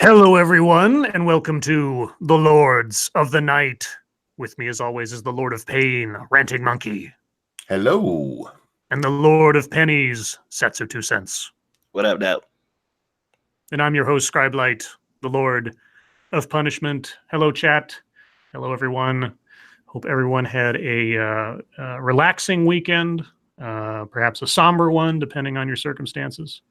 Hello, everyone, and welcome to the Lords of the Night. With me, as always, is the Lord of Pain, Ranting Monkey, Hello. and the Lord of Pennies, Satsu 2 cents. What up, now? And I'm your host, Scribe, the Lord of Punishment. Hello, chat. Hello, everyone. Hope everyone had a relaxing weekend, perhaps a somber one, depending on your circumstances.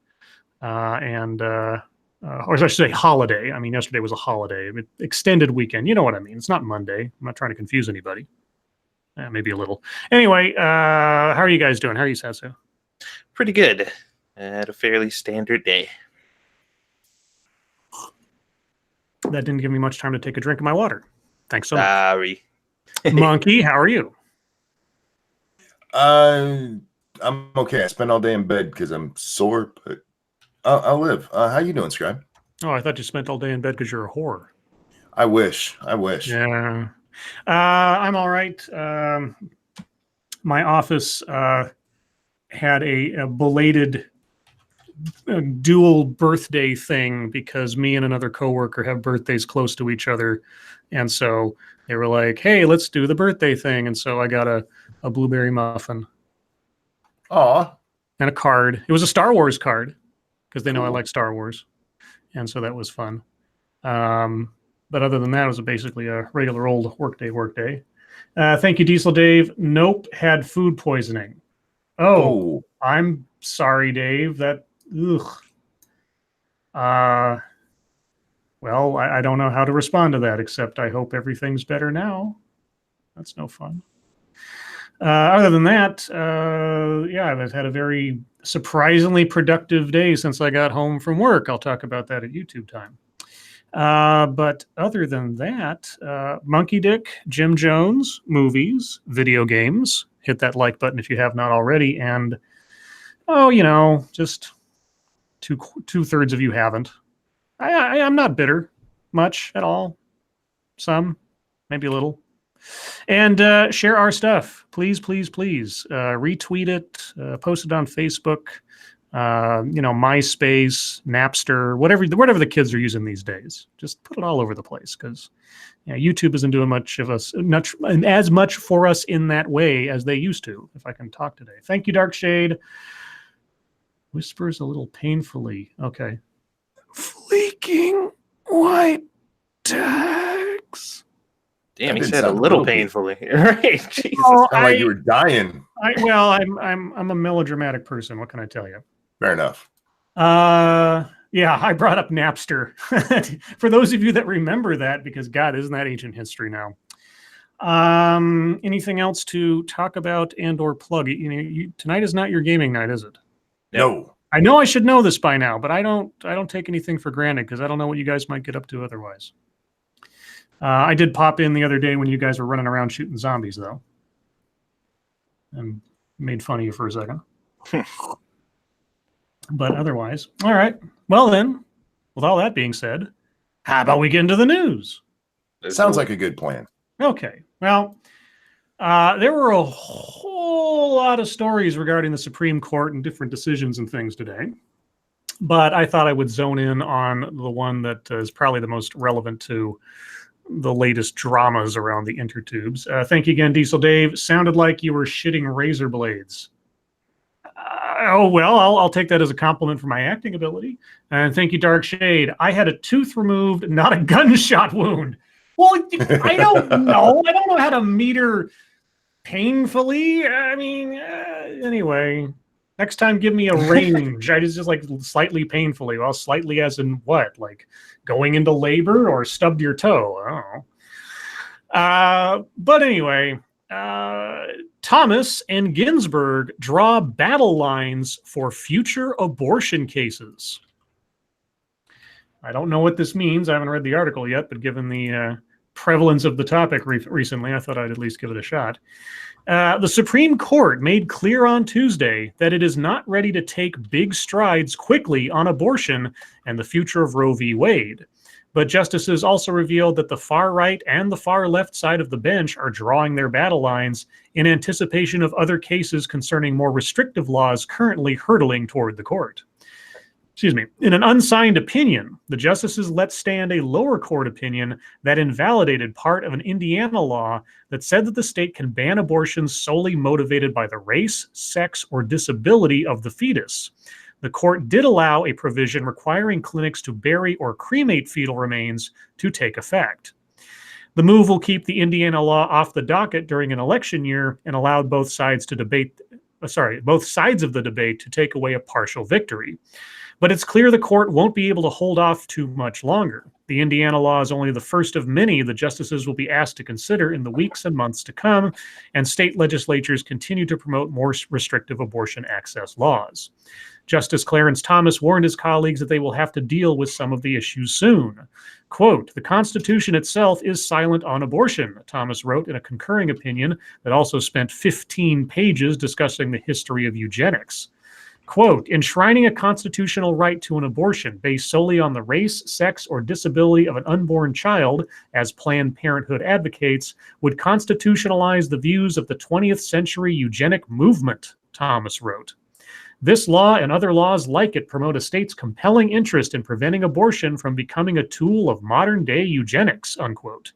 Or I should say holiday. I mean, yesterday was a holiday. Extended weekend. You know what I mean. It's not Monday. I'm not trying to confuse anybody. Maybe a little. Anyway, how are you guys doing? How are you, Satsu? Pretty good. I had a fairly standard day. That didn't give me much time to take a drink of my water. Thanks so much. Sorry. Monkey, how are you? I'm okay. I spent all day in bed because I'm sore, but I'll live. How you doing, Scribe? Oh, I thought you spent all day in bed because you're a whore. I wish. Yeah. I'm all right. My office had a belated dual birthday thing because me and another coworker have birthdays close to each other. And so they were like, hey, let's do the birthday thing. And so I got a blueberry muffin. Aw. And a card. It was a Star Wars card because they know I Cool. like Star Wars. And so that was fun. But other than that, it was basically a regular old workday. Thank you, Diesel Dave. Nope, had food poisoning. Oh. I'm sorry, Dave. Ugh. Well, I don't know how to respond to that, except I hope everything's better now. That's no fun. Other than that, yeah, I've had a very surprisingly productive day since I got home from work. I'll talk about that at YouTube time. But other than that, Monkey Dick, Jim Jones, movies, video games. Hit that like button if you have not already. And, just two-thirds of you haven't. I'm not bitter much at all. Some, maybe a little. And share our stuff. Please. Retweet it, post it on Facebook, MySpace, Napster, whatever the kids are using these days. Just put it all over the place because YouTube isn't doing much of us, not as much for us in that way as they used to, if I can talk today. Thank you, Dark Shade. Whispers a little painfully. Okay. Fleeking white tags. Damn, That he didn't said a sound little real painfully. Right. Jesus. Oh, Sound like you were dying. I'm a melodramatic person. What can I tell you? Fair enough. Yeah, I brought up Napster. For those of you that remember that, because God, isn't that ancient history now? Anything else to talk about and or plug? Tonight is not your gaming night, is it? No. I know I should know this by now, but I don't take anything for granted because I don't know what you guys might get up to otherwise. I did pop in the other day when you guys were running around shooting zombies, though, and made fun of you for a second. But otherwise, all right. Well then, with all that being said, how about we get into the news? Sounds like a good plan. Okay. Well, there were a whole lot of stories regarding the Supreme Court and different decisions and things today. But I thought I would zone in on the one that is probably the most relevant to the latest dramas around the intertubes. Thank you again, Diesel Dave. Sounded like you were shitting razor blades. Oh, well, I'll take that as a compliment for my acting ability. And thank you, Dark Shade. I had a tooth removed, not a gunshot wound. Well, I don't know. I don't know how to meter painfully. I mean, anyway, next time give me a range. I just like slightly painfully. Well, slightly as in what? Like going into labor or stubbed your toe? I don't know. But anyway, Thomas and Ginsburg draw battle lines for future abortion cases. I don't know what this means. I haven't read the article yet, but given the prevalence of the topic recently, I thought I'd at least give it a shot. The Supreme Court made clear on Tuesday that it is not ready to take big strides quickly on abortion and the future of Roe v. Wade. But justices also revealed that the far right and the far left side of the bench are drawing their battle lines in anticipation of other cases concerning more restrictive laws currently hurtling toward the court. In an unsigned opinion, the justices let stand a lower court opinion that invalidated part of an Indiana law that said that the state can ban abortions solely motivated by the race, sex, or disability of the fetus. The court did allow a provision requiring clinics to bury or cremate fetal remains to take effect. The move will keep the Indiana law off the docket during an election year and allowed both sides of the debate to take away a partial victory. But it's clear the court won't be able to hold off too much longer. The Indiana law is only the first of many the justices will be asked to consider in the weeks and months to come, and state legislatures continue to promote more restrictive abortion access laws. Justice Clarence Thomas warned his colleagues that they will have to deal with some of the issues soon. Quote, "The Constitution itself is silent on abortion," Thomas wrote in a concurring opinion that also spent 15 pages discussing the history of eugenics. Quote, "Enshrining a constitutional right to an abortion based solely on the race, sex, or disability of an unborn child, as Planned Parenthood advocates, would constitutionalize the views of the 20th century eugenic movement," Thomas wrote. "This law and other laws like it promote a state's compelling interest in preventing abortion from becoming a tool of modern-day eugenics," unquote.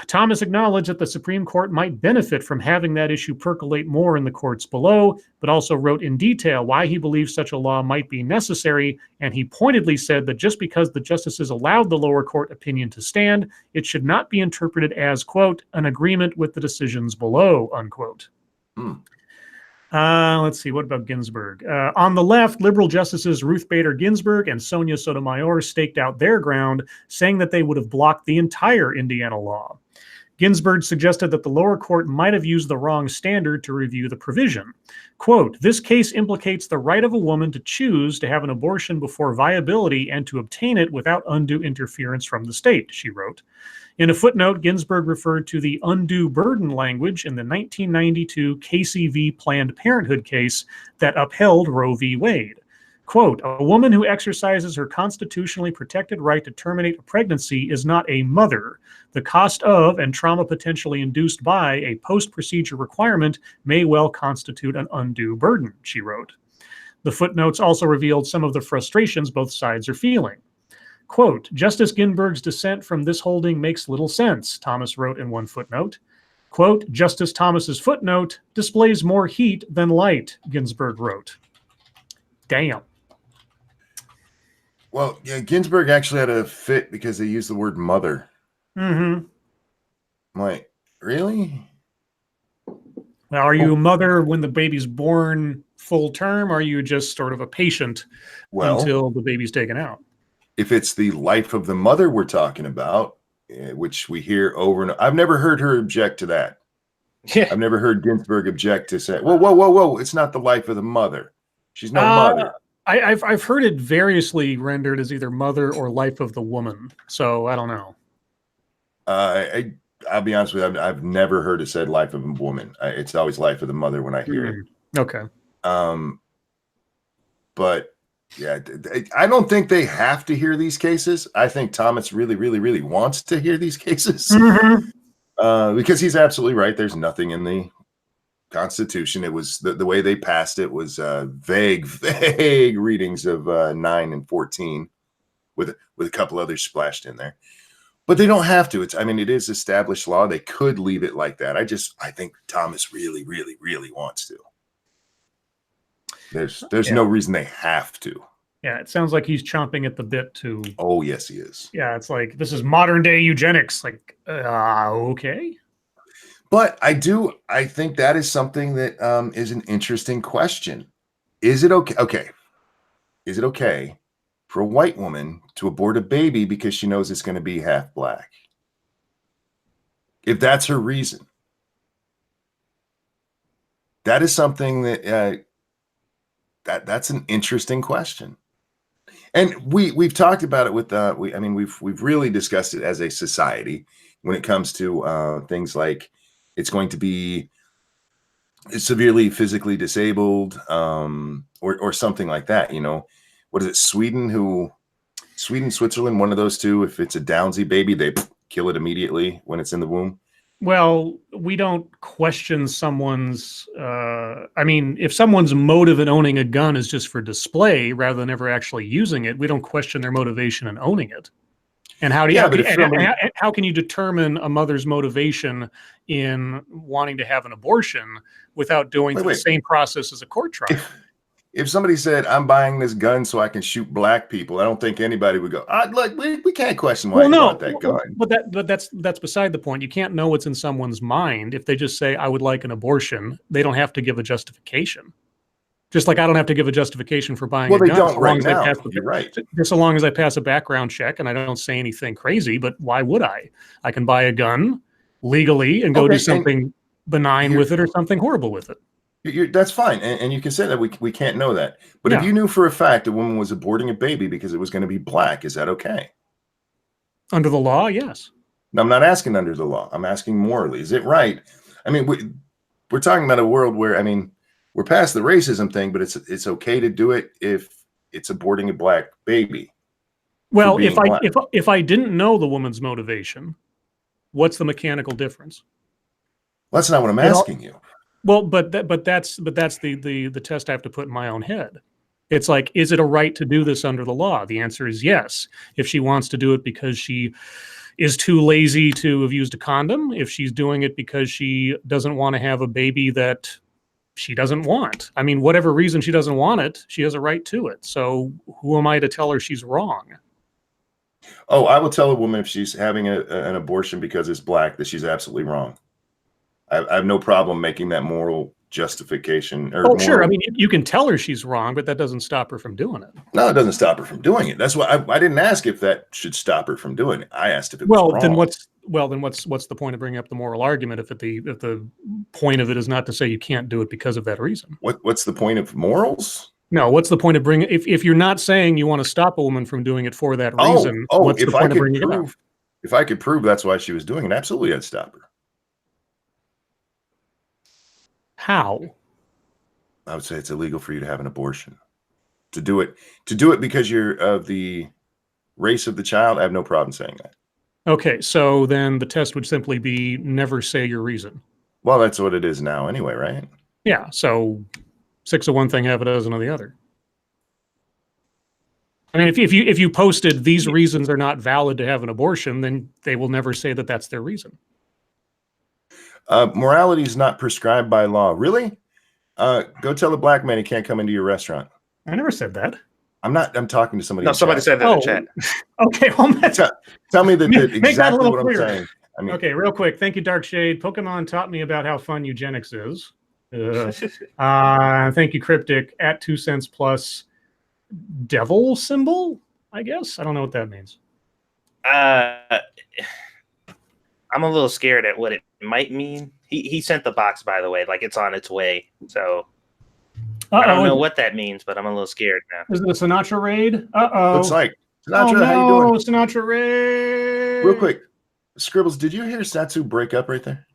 Thomas acknowledged that the Supreme Court might benefit from having that issue percolate more in the courts below, but also wrote in detail why he believes such a law might be necessary, and he pointedly said that just because the justices allowed the lower court opinion to stand, it should not be interpreted as, quote, "an agreement with the decisions below," unquote. Let's see, what about Ginsburg? On the left, liberal justices Ruth Bader Ginsburg and Sonia Sotomayor staked out their ground, saying that they would have blocked the entire Indiana law. Ginsburg suggested that the lower court might have used the wrong standard to review the provision. Quote, "This case implicates the right of a woman to choose to have an abortion before viability and to obtain it without undue interference from the state," she wrote. In a footnote, Ginsburg referred to the undue burden language in the 1992 Casey v. Planned Parenthood case that upheld Roe v. Wade. Quote, "A woman who exercises her constitutionally protected right to terminate a pregnancy is not a mother. The cost of and trauma potentially induced by a post-procedure requirement may well constitute an undue burden," she wrote. The footnotes also revealed some of the frustrations both sides are feeling. Quote, "Justice Ginsburg's dissent from this holding makes little sense," Thomas wrote in one footnote. Quote, "Justice Thomas's footnote displays more heat than light," Ginsburg wrote. Damn. Well, yeah, Ginsburg actually had a fit because they used the word mother. Mm-hmm. I'm like, really? Now, are you a mother when the baby's born full term, or are you just sort of a patient until the baby's taken out? If it's the life of the mother we're talking about, which we hear over and over, I've never heard her object to that. Yeah. I've never heard Ginsburg object to say, whoa, it's not the life of the mother. She's no mother. I've heard it variously rendered as either mother or life of the woman. So I don't know. I'll be honest with you. I've never heard it said life of a woman. It's always life of the mother when I hear it. Okay. But yeah, I don't think they have to hear these cases. I think Thomas really, really, really wants to hear these cases because he's absolutely right. There's nothing in the Constitution. It was the way they passed it was vague readings of 9 and 14 with a couple others splashed in there. But they don't have to. It is established law. They could leave it like that. I think Thomas really, really, really wants to. There's no reason they have to. Yeah, it sounds like he's chomping at the bit to. Oh, yes, he is. Yeah, it's like, this is modern day eugenics. Like, okay. But I think that is something that is an interesting question. Is it okay? Okay. Is it okay for a white woman to abort a baby because she knows it's going to be half black? If that's her reason. That is something that that's an interesting question. And we've talked about it with we've really discussed it as a society when it comes to things like it's going to be severely physically disabled or something like that. You know, what is it? Sweden, Switzerland, one of those two. If it's a Downsy baby, they kill it immediately when it's in the womb. Well, we don't question someone's. I mean, if someone's motive in owning a gun is just for display rather than ever actually using it, we don't question their motivation in owning it. And how do you? Yeah, but if somebody, How can you determine a mother's motivation in wanting to have an abortion without going through the same process as a court trial? If somebody said, "I'm buying this gun so I can shoot black people," I don't think anybody would go, "Look, we can't question why you bought that gun." But that's beside the point. You can't know what's in someone's mind if they just say, "I would like an abortion." They don't have to give a justification. Just like I don't have to give a justification for buying a gun. Well, they don't right now. You're right. Just so long as I pass a background check and I don't say anything crazy. But why would I? I can buy a gun legally and go do something benign with it or something horrible with it. That's fine, and you can say that we can't know that. But if you knew for a fact a woman was aborting a baby because it was going to be black, is that okay? Under the law, yes. No, I'm not asking under the law. I'm asking morally. Is it right? I mean, we're talking about a world where, I mean, we're past the racism thing, but it's okay to do it if it's aborting a black baby. Well, if I didn't know the woman's motivation, what's the mechanical difference? Well, that's not what I'm asking you. Well, but that's the test I have to put in my own head. It's like, is it a right to do this under the law? The answer is yes. If she wants to do it because she is too lazy to have used a condom, if she's doing it because she doesn't want to have a baby that she doesn't want. I mean, whatever reason she doesn't want it, she has a right to it. So who am I to tell her she's wrong? Oh, I will tell a woman if she's having an abortion because it's black that she's absolutely wrong. I have no problem making that moral justification. Sure. I mean, you can tell her she's wrong, but that doesn't stop her from doing it. No, it doesn't stop her from doing it. That's why I didn't ask if that should stop her from doing it. I asked if it was wrong. Then what's the point of bringing up the moral argument if the point of it is not to say you can't do it because of that reason? What's the point of morals? No, what's the point of bringing if you're not saying you want to stop a woman from doing it for that reason? What's the point of bringing it up? If I could prove that's why she was doing it, absolutely, I'd stop her. How? I would say it's illegal for you to have an abortion. To do it because you're of the race of the child, I have no problem saying that. Okay, so then the test would simply be never say your reason. Well, that's what it is now anyway, right? Yeah, so 6 of one thing, half a dozen of the other. I mean, if you posted these reasons are not valid to have an abortion, then they will never say that that's their reason. Morality is not prescribed by law. Really? Go tell a black man he can't come into your restaurant. I never said that. I'm talking to somebody. No, somebody said that in the chat. Okay, well, tell me that exactly what I'm saying. I mean, okay, real quick. Thank you, Dark Shade. Pokemon taught me about how fun eugenics is. Thank you, Cryptic. At 2 cents plus devil symbol, I guess. I don't know what that means. I'm a little scared at what it might mean. He sent the box, by the way, like it's on its way. So I don't know what that means, but I'm a little scared now. Is it a Sinatra raid? Looks like Sinatra. How you doing? Sinatra raid. Real quick, Scribbles, did you hear Satsu break up right there?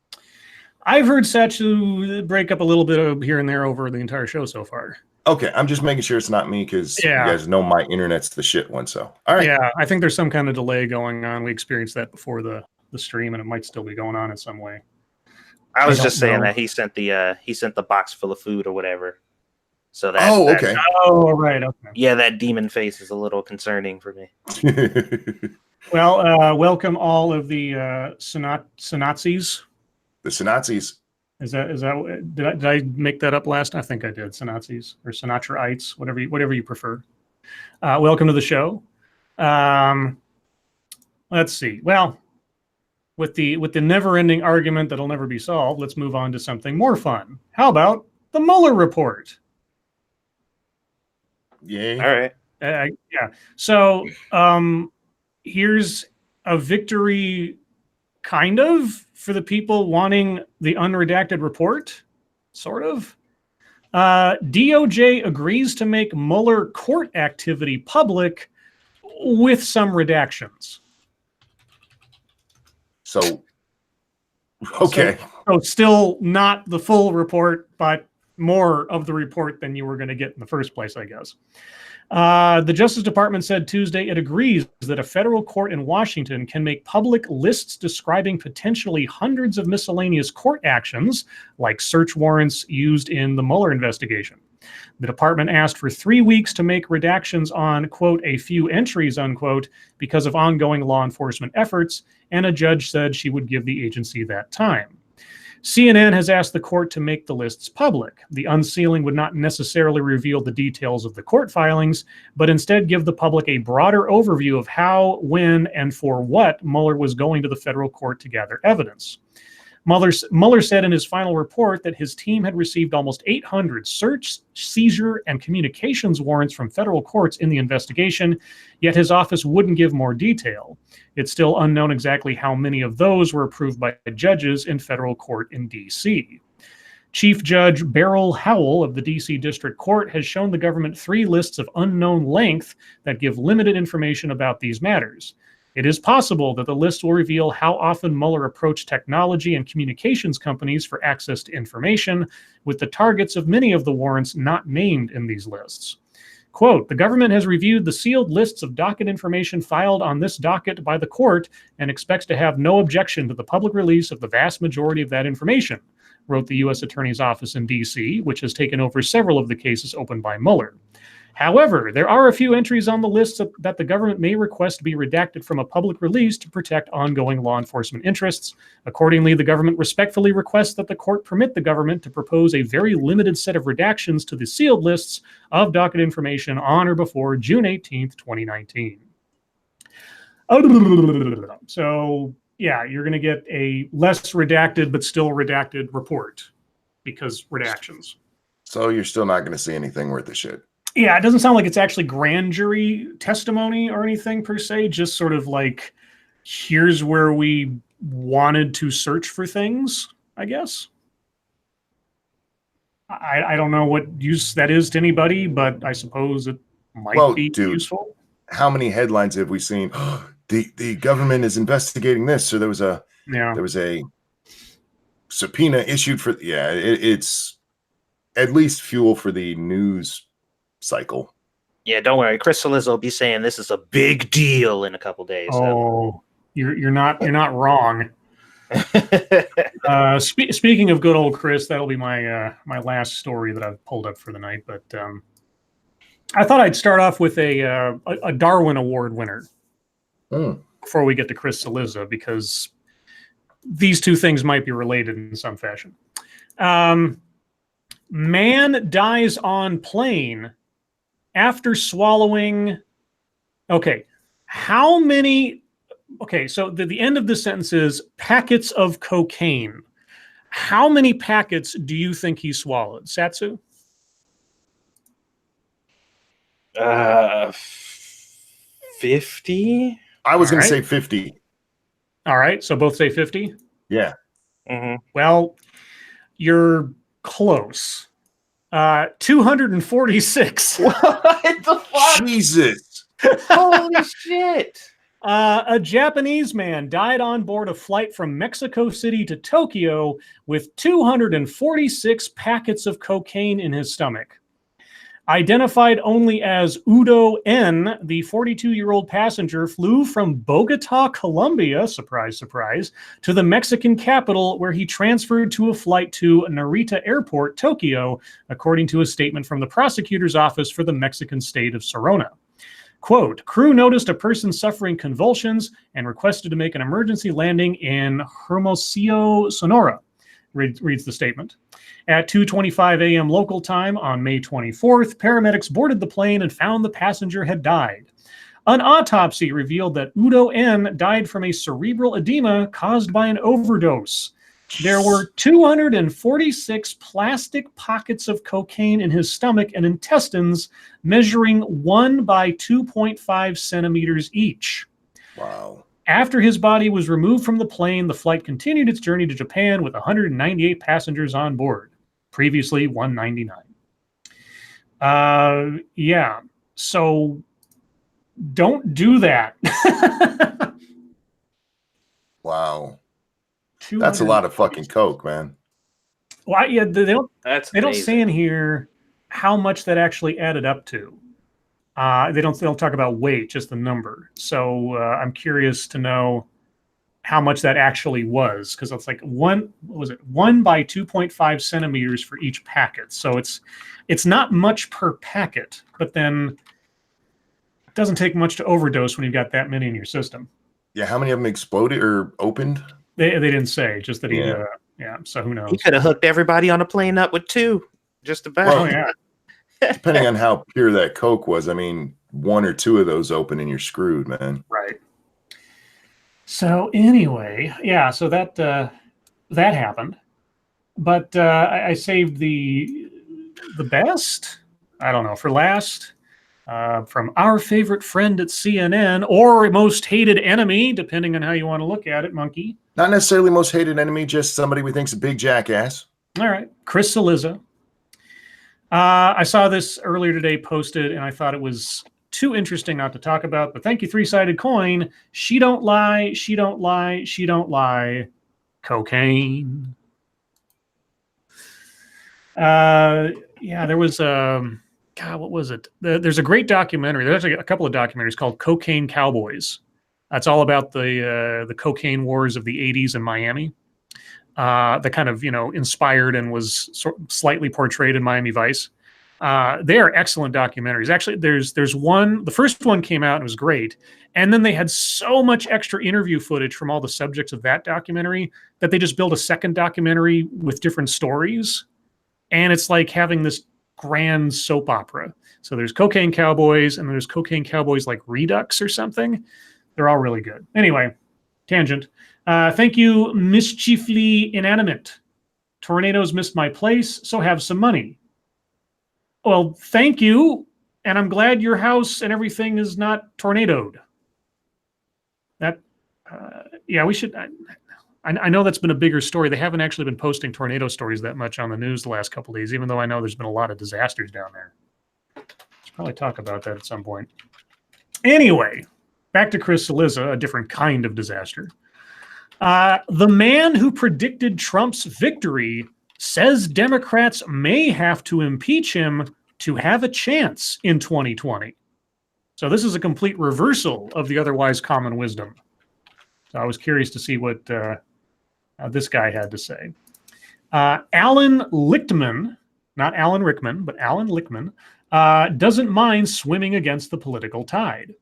I've heard Satsu break up a little bit here and there over the entire show so far. Okay, I'm just making sure it's not me because you guys know my internet's the shit one. So all right. Yeah, I think there's some kind of delay going on. We experienced that before the stream, and it might still be going on in some way. I was just saying that he sent the box full of food or whatever. So that. Oh, okay. Oh, right. Okay. Yeah, that demon face is a little concerning for me. Well, welcome all of the Sinatzis. The Sinatzis. Is that did I make that up last? I think I did. Sinatzis or Sinatraites, whatever you prefer. Welcome to the show. Let's see. Well, with the never-ending argument that'll never be solved, let's move on to something more fun. How about the Mueller report? Yay. All right. Yeah. So here's a victory, kind of, for the people wanting the unredacted report, sort of. DOJ agrees to make Mueller court activity public with some redactions. So, okay. So still not the full report, but more of the report than you were going to get in the first place, I guess. The Justice Department said Tuesday it agrees that a federal court in Washington can make public lists describing potentially hundreds of miscellaneous court actions, like search warrants used in the Mueller investigation. The department asked for 3 weeks to make redactions on, quote, a few entries, unquote, because of ongoing law enforcement efforts, and a judge said she would give the agency that time. CNN has asked the court to make the lists public. The unsealing would not necessarily reveal the details of the court filings, but instead give the public a broader overview of how, when, and for what Mueller was going to the federal court to gather evidence. Mueller said in his final report that his team had received almost 800 search, seizure, and communications warrants from federal courts in the investigation, yet his office wouldn't give more detail. It's still unknown exactly how many of those were approved by judges in federal court in D.C. Chief Judge Beryl Howell of the D.C. District Court has shown the government 3 lists of unknown length that give limited information about these matters. It is possible that the list will reveal how often Mueller approached technology and communications companies for access to information, with the targets of many of the warrants not named in these lists. Quote, the government has reviewed the sealed lists of docket information filed on this docket by the court and expects to have no objection to the public release of the vast majority of that information, wrote the U.S. Attorney's Office in D.C., which has taken over several of the cases opened by Mueller. However, there are a few entries on the list that the government may request be redacted from a public release to protect ongoing law enforcement interests. Accordingly, the government respectfully requests that the court permit the government to propose a very limited set of redactions to the sealed lists of docket information on or before June 18th, 2019. So, yeah, you're going to get a less redacted but still redacted report because redactions. So you're still not going to see anything worth a shit. Yeah, it doesn't sound like it's actually grand jury testimony or anything per se, just sort of like, here's where we wanted to search for things, I guess. I don't know what use that is to anybody, but I suppose it might be useful. How many headlines have we seen? The government is investigating this, or there was a subpoena issued for. Yeah, it's at least fuel for the news cycle. Yeah, don't worry. Chris Cillizza will be saying this is a big deal in a couple days. Oh, you're not wrong. Speaking of good old Chris, that'll be my last story that I've pulled up for the night. But I thought I'd start off with a Darwin Award winner before we get to Chris Cillizza, because these two things might be related in some fashion. Man dies on plane after swallowing. Okay, how many? Okay, so the end of this sentence is packets of cocaine. How many packets do you think he swallowed, Satsu? 50? I was going to say 50. All right, so both say 50? Yeah. Mm-hmm. Well, you're close. 246. What the fuck? Jesus. Holy shit. A Japanese man died on board a flight from Mexico City to Tokyo with 246 packets of cocaine in his stomach. Identified only as Udo N., the 42-year-old passenger flew from Bogota, Colombia, surprise, surprise, to the Mexican capital, where he transferred to a flight to Narita Airport, Tokyo, according to a statement from the prosecutor's office for the Mexican state of Sonora. Quote, crew noticed a person suffering convulsions and requested to make an emergency landing in Hermosillo, Sonora, reads the statement. At 2:25 a.m. local time on May 24th, paramedics boarded the plane and found the passenger had died. An autopsy revealed that Udo N. died from a cerebral edema caused by an overdose. There were 246 plastic pockets of cocaine in his stomach and intestines, measuring 1 by 2.5 centimeters each. Wow. After his body was removed from the plane, the flight continued its journey to Japan with 198 passengers on board. Previously 199. Yeah. So don't do that. Wow. That's a lot of fucking coke, man. Well, yeah, they don't. That's They don't amazing. say in here how much that actually added up to. They don't talk about weight, just the number. So I'm curious to know how much that actually was, because it's like one by 2.5 centimeters for each packet. So it's not much per packet, but then it doesn't take much to overdose when you've got that many in your system. Yeah, how many of them exploded or opened? They didn't say, just that he Yeah. so who knows? He could have hooked everybody on a plane up with 2, just about. Well, Oh yeah. Depending on how pure that Coke was, I mean, 1 or 2 of those open and you're screwed, man. Right. So anyway, yeah, so that happened, but I saved the best. I don't know, for last, from our favorite friend at CNN, or most hated enemy, depending on how you want to look at it, Monkey. Not necessarily most hated enemy, just somebody we think's a big jackass. All right, Chris Cillizza. I saw this earlier today posted, and I thought it was too interesting not to talk about, but thank you, Three-Sided Coin. She don't lie, she don't lie, she don't lie. Cocaine. Yeah, there was God, what was it? There's a great documentary. There's actually a couple of documentaries called Cocaine Cowboys. That's all about the cocaine wars of the 80s in Miami. That kind of, inspired and was slightly portrayed in Miami Vice. They are excellent documentaries. Actually, there's one. The first one came out and was great, and then they had so much extra interview footage from all the subjects of that documentary that they just built a second documentary with different stories, and it's like having this grand soap opera. So there's Cocaine Cowboys, and there's Cocaine Cowboys like Redux or something. They're all really good. Anyway, tangent. Thank you, Mischiefly Inanimate. Tornadoes missed my place, so have some money. Well, thank you, and I'm glad your house and everything is not tornadoed. Yeah, we should. I know that's been a bigger story. They haven't actually been posting tornado stories that much on the news the last couple of days, even though I know there's been a lot of disasters down there. Should probably talk about that at some point. Anyway, back to Chris Cillizza, a different kind of disaster. The man who predicted Trump's victory says Democrats may have to impeach him to have a chance in 2020. So this is a complete reversal of the otherwise common wisdom. So I was curious to see what this guy had to say. Alan Lichtman, not Alan Rickman, but Alan Lichtman, doesn't mind swimming against the political tide.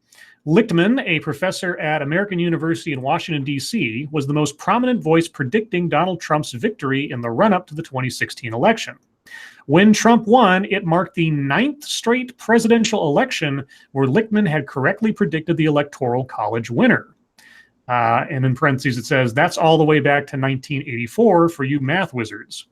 Lichtman, a professor at American University in Washington, D.C., was the most prominent voice predicting Donald Trump's victory in the run-up to the 2016 election. When Trump won, it marked the 9th straight presidential election where Lichtman had correctly predicted the Electoral College winner. And in parentheses, it says, that's all the way back to 1984 for you math wizards.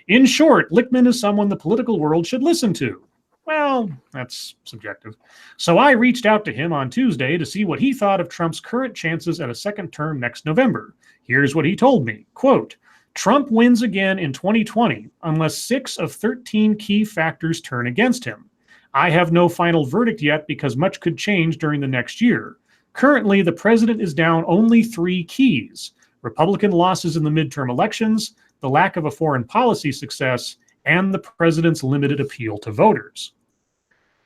In short, Lichtman is someone the political world should listen to. Well, that's subjective. So I reached out to him on Tuesday to see what he thought of Trump's current chances at a second term next November. Here's what he told me, quote, Trump wins again in 2020 unless 6 of 13 key factors turn against him. I have no final verdict yet because much could change during the next year. Currently, the president is down only 3 keys: Republican losses in the midterm elections, the lack of a foreign policy success, and the president's limited appeal to voters.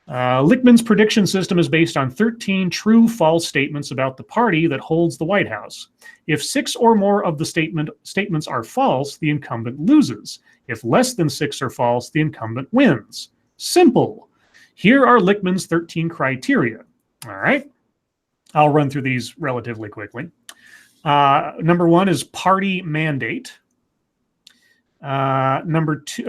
Lichtman's prediction system is based on 13 true-false statements about the party that holds the White House. If 6 or more of the statements are false, the incumbent loses. If less than 6 are false, the incumbent wins. Simple. Here are Lichtman's 13 criteria. All right. I'll run through these relatively quickly. Number 1 is party mandate. Number 2,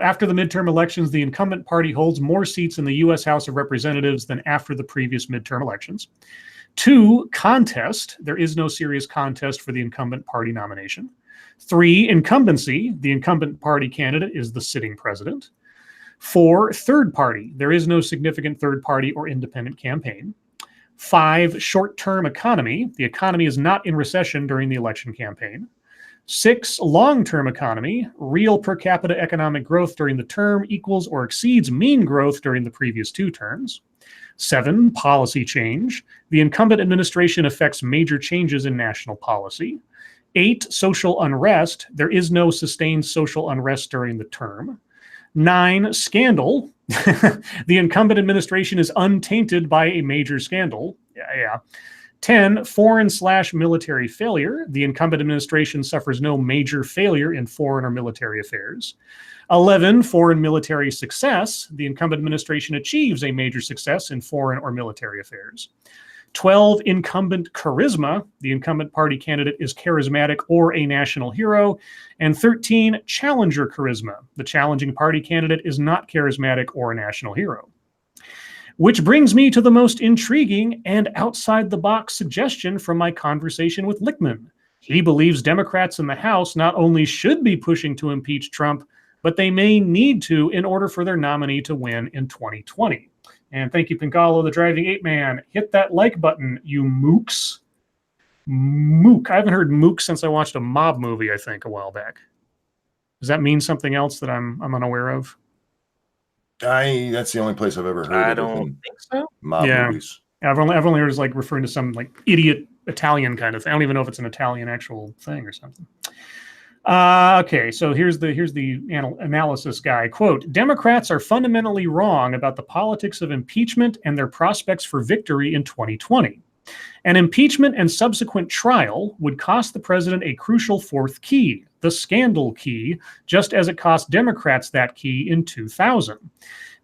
after the midterm elections, the incumbent party holds more seats in the U.S. House of Representatives than after the previous midterm elections. 2, contest. There is no serious contest for the incumbent party nomination. 3, incumbency. The incumbent party candidate is the sitting president. 4, third party. There is no significant third party or independent campaign. 5, short-term economy. The economy is not in recession during the election campaign. 6, long-term economy. Real per capita economic growth during the term equals or exceeds mean growth during the previous 2 terms. 7, policy change. The incumbent administration affects major changes in national policy. 8, social unrest. There is no sustained social unrest during the term. 9, scandal. The incumbent administration is untainted by a major scandal. Yeah. 10, foreign/military failure. The incumbent administration suffers no major failure in foreign or military affairs. 11, foreign military success. The incumbent administration achieves a major success in foreign or military affairs. 12, incumbent charisma. The incumbent party candidate is charismatic or a national hero. And 13, challenger charisma. The challenging party candidate is not charismatic or a national hero. Which brings me to the most intriguing and outside-the-box suggestion from my conversation with Lichtman. He believes Democrats in the House not only should be pushing to impeach Trump, but they may need to in order for their nominee to win in 2020. And thank you, Pincalo, the driving ape man. Hit that like button, you mooks. Mook. I haven't heard mook since I watched a mob movie, I think, a while back. Does that mean something else that I'm unaware of? That's the only place I've ever heard I of don't think so. mob movies. I've only heard it like referring to some like idiot Italian kind of thing. I don't even know if it's an Italian actual thing or something. Okay, so here's the analysis guy. Quote, Democrats are fundamentally wrong about the politics of impeachment and their prospects for victory in 2020. An impeachment and subsequent trial would cost the president a crucial fourth key, the scandal key, just as it cost Democrats that key in 2000.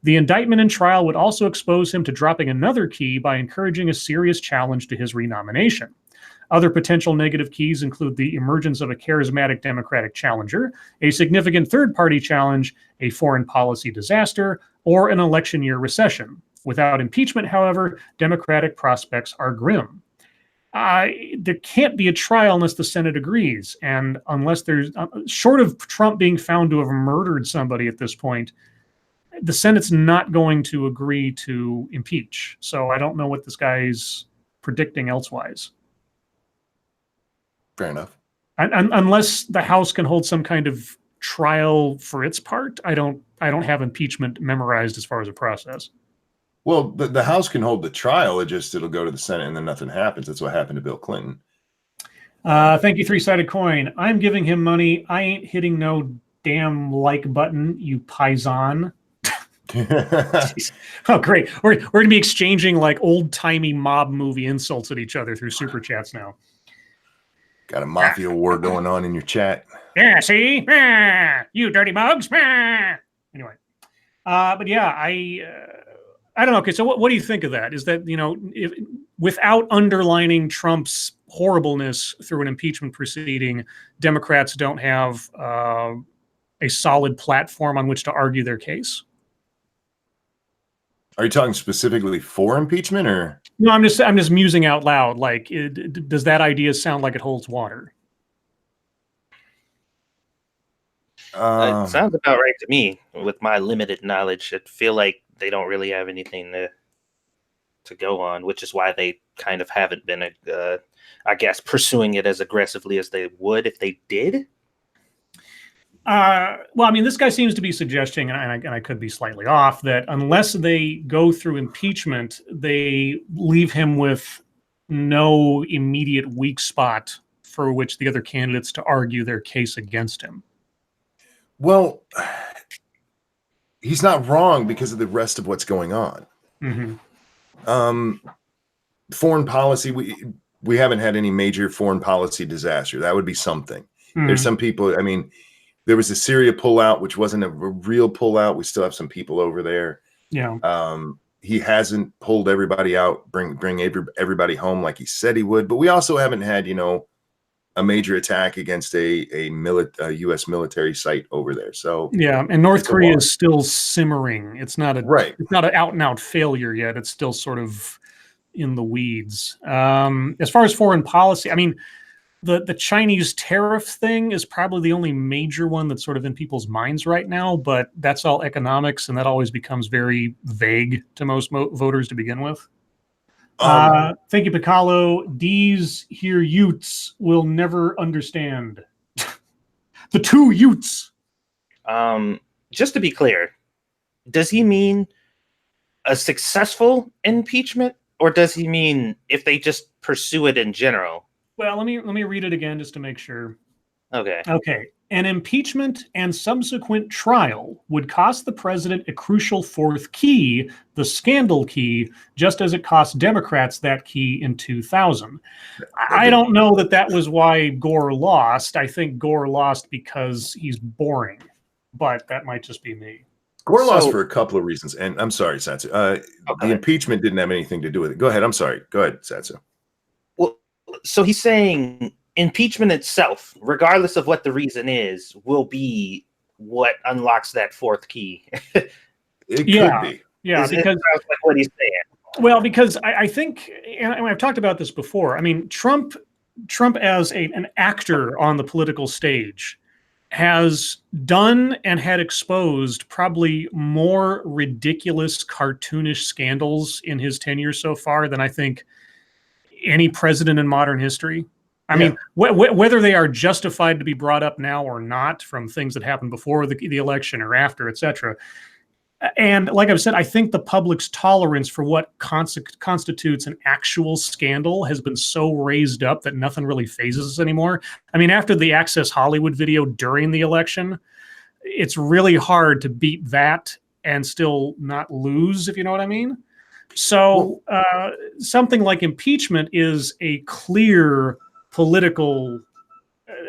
The indictment and trial would also expose him to dropping another key by encouraging a serious challenge to his renomination. Other potential negative keys include the emergence of a charismatic Democratic challenger, a significant third-party challenge, a foreign policy disaster, or an election year recession. Without impeachment, however, Democratic prospects are grim. There can't be a trial unless the Senate agrees, and unless there's, short of Trump being found to have murdered somebody at this point, the Senate's not going to agree to impeach. So I don't know what this guy's predicting elsewise. Fair enough. Unless the House can hold some kind of trial for its part, I don't have impeachment memorized as far as a process. Well, the House can hold the trial. It'll go to the Senate and then nothing happens. That's what happened to Bill Clinton. Thank you, Three-Sided Coin. I'm giving him money. I ain't hitting no damn like button, you paisan. Oh, great. We're going to be exchanging like old-timey mob movie insults at each other through super chats now. Got a mafia war going on in your chat. Yeah, see? You dirty mugs. Anyway. But yeah, I don't know. Okay, so what do you think of that? Is that, without underlining Trump's horribleness through an impeachment proceeding, Democrats don't have a solid platform on which to argue their case? Are you talking specifically for impeachment, or? No, I'm just musing out loud. Like, does that idea sound like it holds water? It sounds about right to me. With my limited knowledge, I feel like they don't really have anything to go on, which is why they kind of haven't been, I guess, pursuing it as aggressively as they would if they did. Well, I mean, this guy seems to be suggesting, and I could be slightly off, that unless they go through impeachment, they leave him with no immediate weak spot for which the other candidates to argue their case against him. Well, he's not wrong because of the rest of what's going on. Mm-hmm. Foreign policy, we haven't had any major foreign policy disaster. That would be something. Mm-hmm. There's some people, I mean, there was a Syria pullout, which wasn't a real pullout. We still have some people over there. Yeah. He hasn't pulled everybody out, bring everybody home like he said he would. But we also haven't had, a major attack against a U.S. military site over there. So yeah, and North Korea is still simmering. It's not It's not an out and out failure yet. It's still sort of in the weeds. As far as foreign policy, I mean, the Chinese tariff thing is probably the only major one that's sort of in people's minds right now, but that's all economics, and that always becomes very vague to most voters to begin with. Thank you, Piccolo. These here Utes will never understand. The two Utes. Just to be clear, does he mean a successful impeachment, or does he mean if they just pursue it in general? Well, let me read it again just to make sure. Okay. Okay. An impeachment and subsequent trial would cost the president a crucial fourth key, the scandal key, just as it cost Democrats that key in 2000. I don't know that was why Gore lost. I think Gore lost because he's boring, but that might just be me. Gore lost for a couple of reasons, and I'm sorry, Satsu. The impeachment didn't have anything to do with it. Go ahead. I'm sorry. Go ahead, Satsu. Well, so he's saying impeachment itself, regardless of what the reason is, will be what unlocks that fourth key. It could be. Yeah, because sounds like what he's saying. Well, because I think, and I've talked about this before. I mean, Trump as an actor on the political stage has done and had exposed probably more ridiculous, cartoonish scandals in his tenure so far than I think any president in modern history. I mean, whether they are justified to be brought up now or not from things that happened before the election or after, et cetera. And like I've said, I think the public's tolerance for what constitutes an actual scandal has been so raised up that nothing really phases us anymore. I mean, after the Access Hollywood video during the election, it's really hard to beat that and still not lose, if you know what I mean. So something like impeachment is a clear political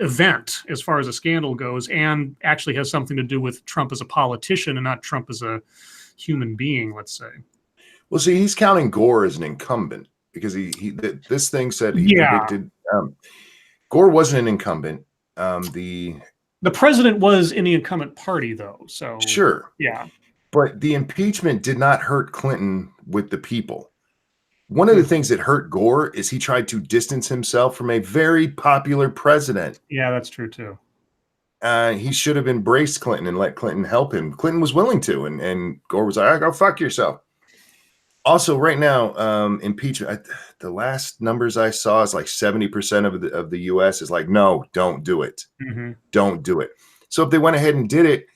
event as far as a scandal goes, and actually has something to do with Trump as a politician and not Trump as a human being, let's say. Well, see, he's counting Gore as an incumbent because this thing said he predicted. Gore wasn't an incumbent. The president was in the incumbent party, though. So sure, yeah, but the impeachment did not hurt Clinton with the people. One of the things that hurt Gore is he tried to distance himself from a very popular president. Yeah, that's true too. He should have embraced Clinton and let Clinton help him. Clinton was willing to, and Gore was like, "Go fuck yourself." Also, right now, impeachment. The last numbers I saw is like 70% of the U.S. is like, "No, don't do it. Don't do it." So if they went ahead and did it,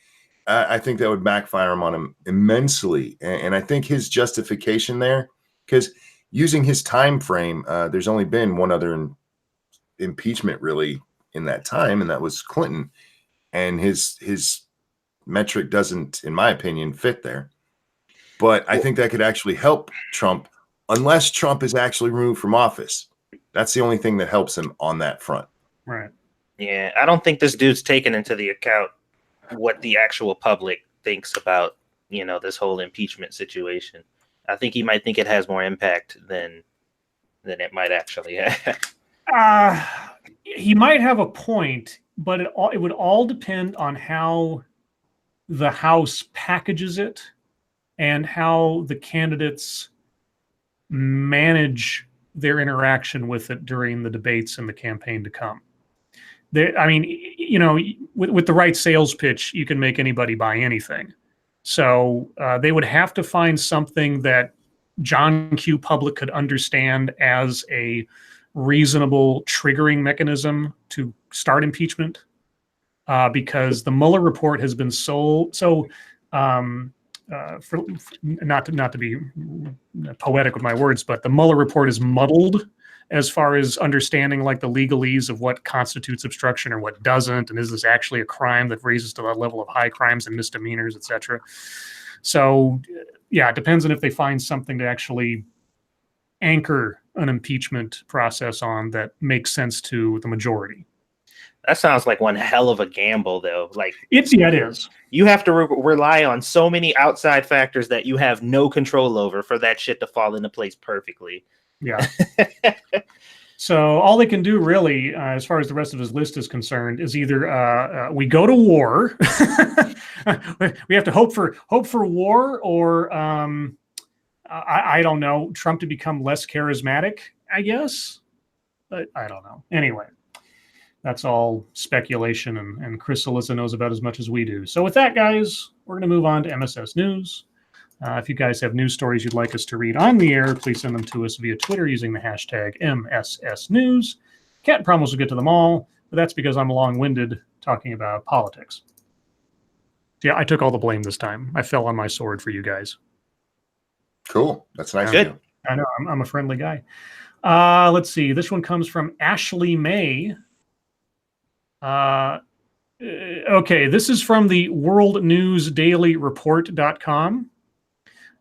I think that would backfire on him immensely. And I think his justification there, because using his time frame, there's only been one other impeachment really in that time, and that was Clinton. And his metric doesn't, in my opinion, fit there. But I think that could actually help Trump, unless Trump is actually removed from office. That's the only thing that helps him on that front. Right. Yeah, I don't think this dude's taken into the account what the actual public thinks about, this whole impeachment situation. I think he might think it has more impact than it might actually have. He might have a point, but it would all depend on how the House packages it and how the candidates manage their interaction with it during the debates and the campaign to come. I mean, with the right sales pitch, you can make anybody buy anything. So they would have to find something that John Q. Public could understand as a reasonable triggering mechanism to start impeachment, because the Mueller report has been for not to be poetic with my words, but the Mueller report is muddled as far as understanding like the legalese of what constitutes obstruction or what doesn't, and is this actually a crime that raises to that level of high crimes and misdemeanors, etc. So yeah, it depends on if they find something to actually anchor an impeachment process on that makes sense to the majority. That sounds like one hell of a gamble, though. Like it is. You have to rely on so many outside factors that you have no control over for that shit to fall into place perfectly. Yeah. So all they can do really, as far as the rest of his list is concerned, is either we go to war, we have to hope for war, or I don't know, Trump to become less charismatic, I guess, but I don't know. Anyway, that's all speculation, and Chris Salissa knows about as much as we do. So with that, guys, we're going to move on to MSS News. If you guys have news stories you'd like us to read on the air, please send them to us via Twitter using the hashtag MSSNews. Can't promise we'll get to them all, but that's because I'm long-winded talking about politics. Yeah, I took all the blame this time. I fell on my sword for you guys. Cool. That's nice. Good. I know. I'm a friendly guy. Let's see. This one comes from Ashley May. Okay, this is from the worldnewsdailyreport.com.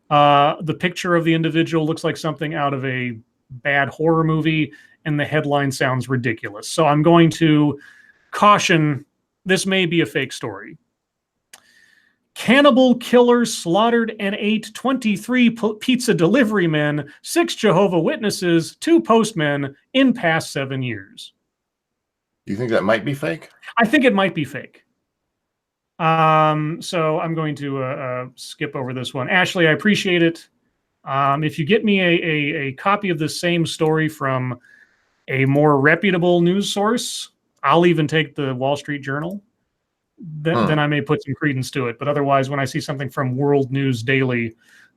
The picture of the individual looks like something out of a bad horror movie, and the headline sounds ridiculous. So I'm going to caution, this may be a fake story. Cannibal killer slaughtered and ate 23 pizza delivery men, 6 Jehovah Witnesses, 2 postmen in past 7 years. Do you think that might be fake? I think it might be fake. So I'm going to skip over this one. Ashley, I appreciate it. If you get me a copy of this same story from a more reputable news source, I'll even take the Wall Street Journal. Then I may put some credence to it. But otherwise, when I see something from World News Daily,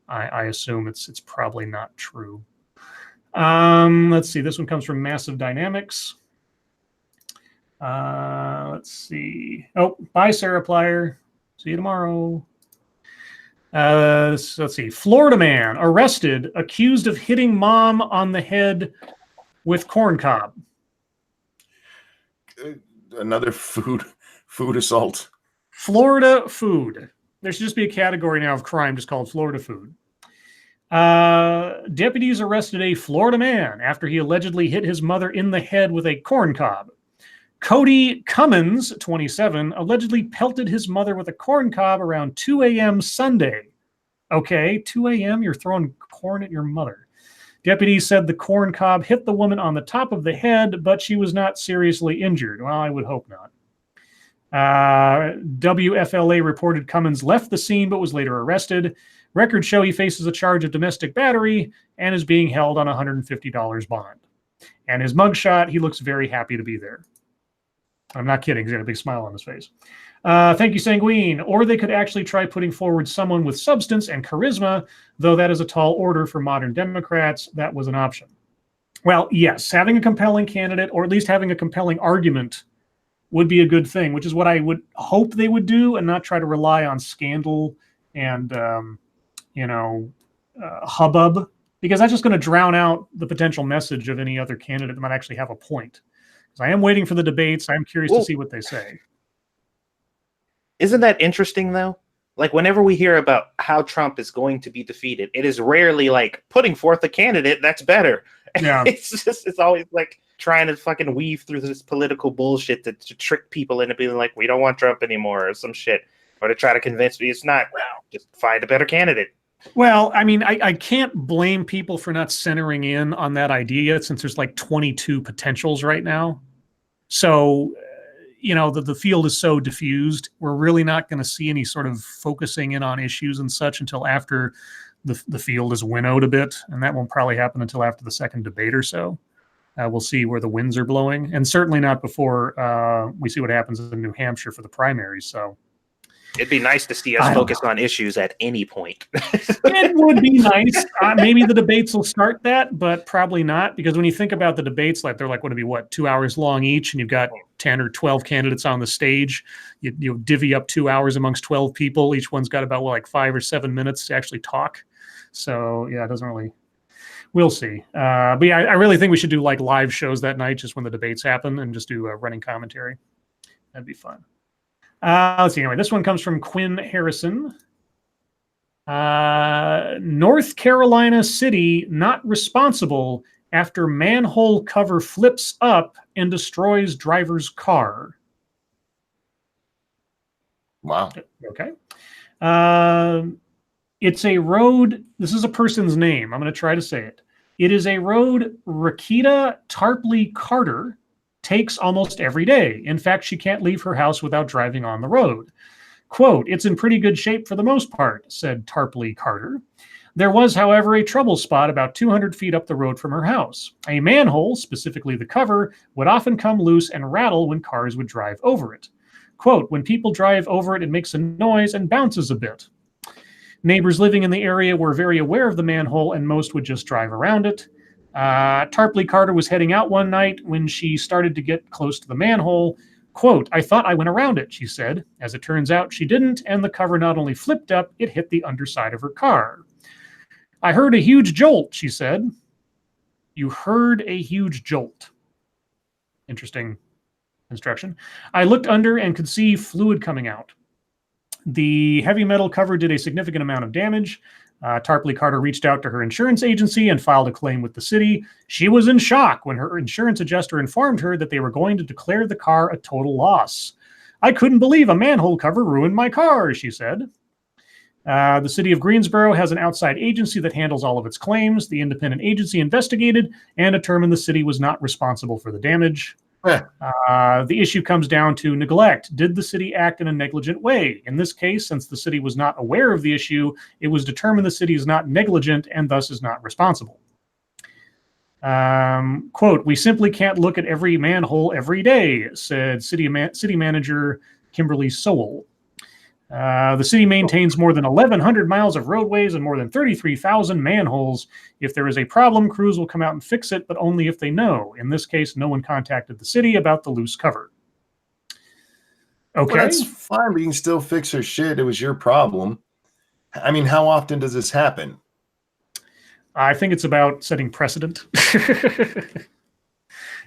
I assume it's probably not true. Let's see. This one comes from Massive Dynamics. Let's see. Oh, bye, Sarah Plyer. See you tomorrow. Let's see. Florida man arrested, accused of hitting mom on the head with corn cob. Another food assault. Florida food. There should just be a category now of crime just called Florida food. Deputies arrested a Florida man after he allegedly hit his mother in the head with a corn cob. Cody Cummins, 27, allegedly pelted his mother with a corn cob around 2 a.m. Sunday. Okay, 2 a.m., you're throwing corn at your mother. Deputies said the corn cob hit the woman on the top of the head, but she was not seriously injured. Well, I would hope not. WFLA reported Cummins left the scene but was later arrested. Records show he faces a charge of domestic battery and is being held on $150 bond. And his mugshot, he looks very happy to be there. I'm not kidding. He's got a big smile on his face. Thank you, Sanguine. Or they could actually try putting forward someone with substance and charisma, though that is a tall order for modern Democrats. That was an option. Well, yes, having a compelling candidate, or at least having a compelling argument, would be a good thing, which is what I would hope they would do, and not try to rely on scandal and, hubbub, because that's just going to drown out the potential message of any other candidate that might actually have a point. I am waiting for the debates. I'm curious to see what they say. Isn't that interesting, though? Like, whenever we hear about how Trump is going to be defeated, it is rarely like putting forth a candidate that's better. Yeah. It's always like trying to fucking weave through this political bullshit to trick people into being like, we don't want Trump anymore or some shit. Or to try to convince me it's not. Well, just find a better candidate. Well, I mean, I can't blame people for not centering in on that idea yet, since there's like 22 potentials right now. So, the field is so diffused. We're really not going to see any sort of focusing in on issues and such until after the field is winnowed a bit. And that won't probably happen until after the second debate or so. We'll see where the winds are blowing. And certainly not before we see what happens in New Hampshire for the primaries. So it'd be nice to see us focus on issues at any point. It would be nice. Maybe the debates will start that, but probably not, because when you think about the debates, like they're like, what 2 hours long each, and you've got 10 or 12 candidates on the stage. You divvy up 2 hours amongst 12 people. Each one's got about 5 or 7 minutes to actually talk. So yeah, it doesn't really. We'll see. But yeah, I really think we should do like live shows that night, just when the debates happen, and just do running commentary. That'd be fun. Let's see. Anyway, this one comes from Quinn Harrison. North Carolina city not responsible after manhole cover flips up and destroys driver's car. Wow. Okay. It's a road. This is a person's name. I'm going to try to say it. It is a road Rakita Tarpley Carter takes almost every day. In fact, she can't leave her house without driving on the road. Quote, "It's in pretty good shape for the most part," said Tarpley Carter. There was, however, a trouble spot about 200 feet up the road from her house. A manhole, specifically the cover, would often come loose and rattle when cars would drive over it. Quote, "When people drive over it, it makes a noise and bounces a bit. Neighbors living in the area were very aware of the manhole, and most would just drive around it. Tarpley Carter was heading out one night when she started to get close to the manhole. Quote, "I thought I went around it," she said. As it turns out, she didn't, and the cover not only flipped up, it hit the underside of her car. "I heard a huge jolt," she said. You heard a huge jolt. Interesting instruction. I looked under and could see fluid coming out. The heavy metal cover did a significant amount of damage. Tarpley Carter reached out to her insurance agency and filed a claim with the city. She was in shock when her insurance adjuster informed her that they were going to declare the car a total loss. I couldn't believe a manhole cover ruined my car, she said. The city of Greensboro has an outside agency that handles all of its claims. The independent agency investigated and determined the city was not responsible for the damage. The issue comes down to neglect. Did the city act in a negligent way? In this case, since the city was not aware of the issue, it was determined the city is not negligent and thus is not responsible. Quote, we simply can't look at every manhole every day, said city manager Kimberly Sowell. The city maintains more than 1,100 miles of roadways and more than 33,000 manholes. If there is a problem, crews will come out and fix it, but only if they know. In this case, no one contacted the city about the loose cover. Okay. Well, that's fine, but you can still fix her shit. It was your problem. I mean, how often does this happen? I think it's about setting precedent.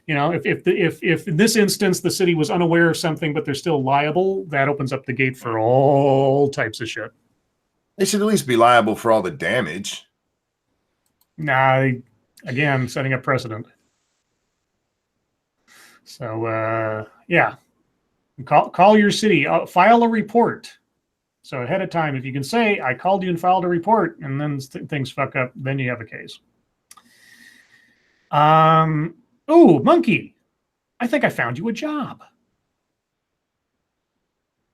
You know, if in this instance the city was unaware of something, but they're still liable, that opens up the gate for all types of shit. They should at least be liable for all the damage. Nah, again, setting a precedent. So, yeah. Call your city. File a report. So ahead of time, if you can say, I called you and filed a report, and then things fuck up, then you have a case. Oh, Monkey, I think I found you a job.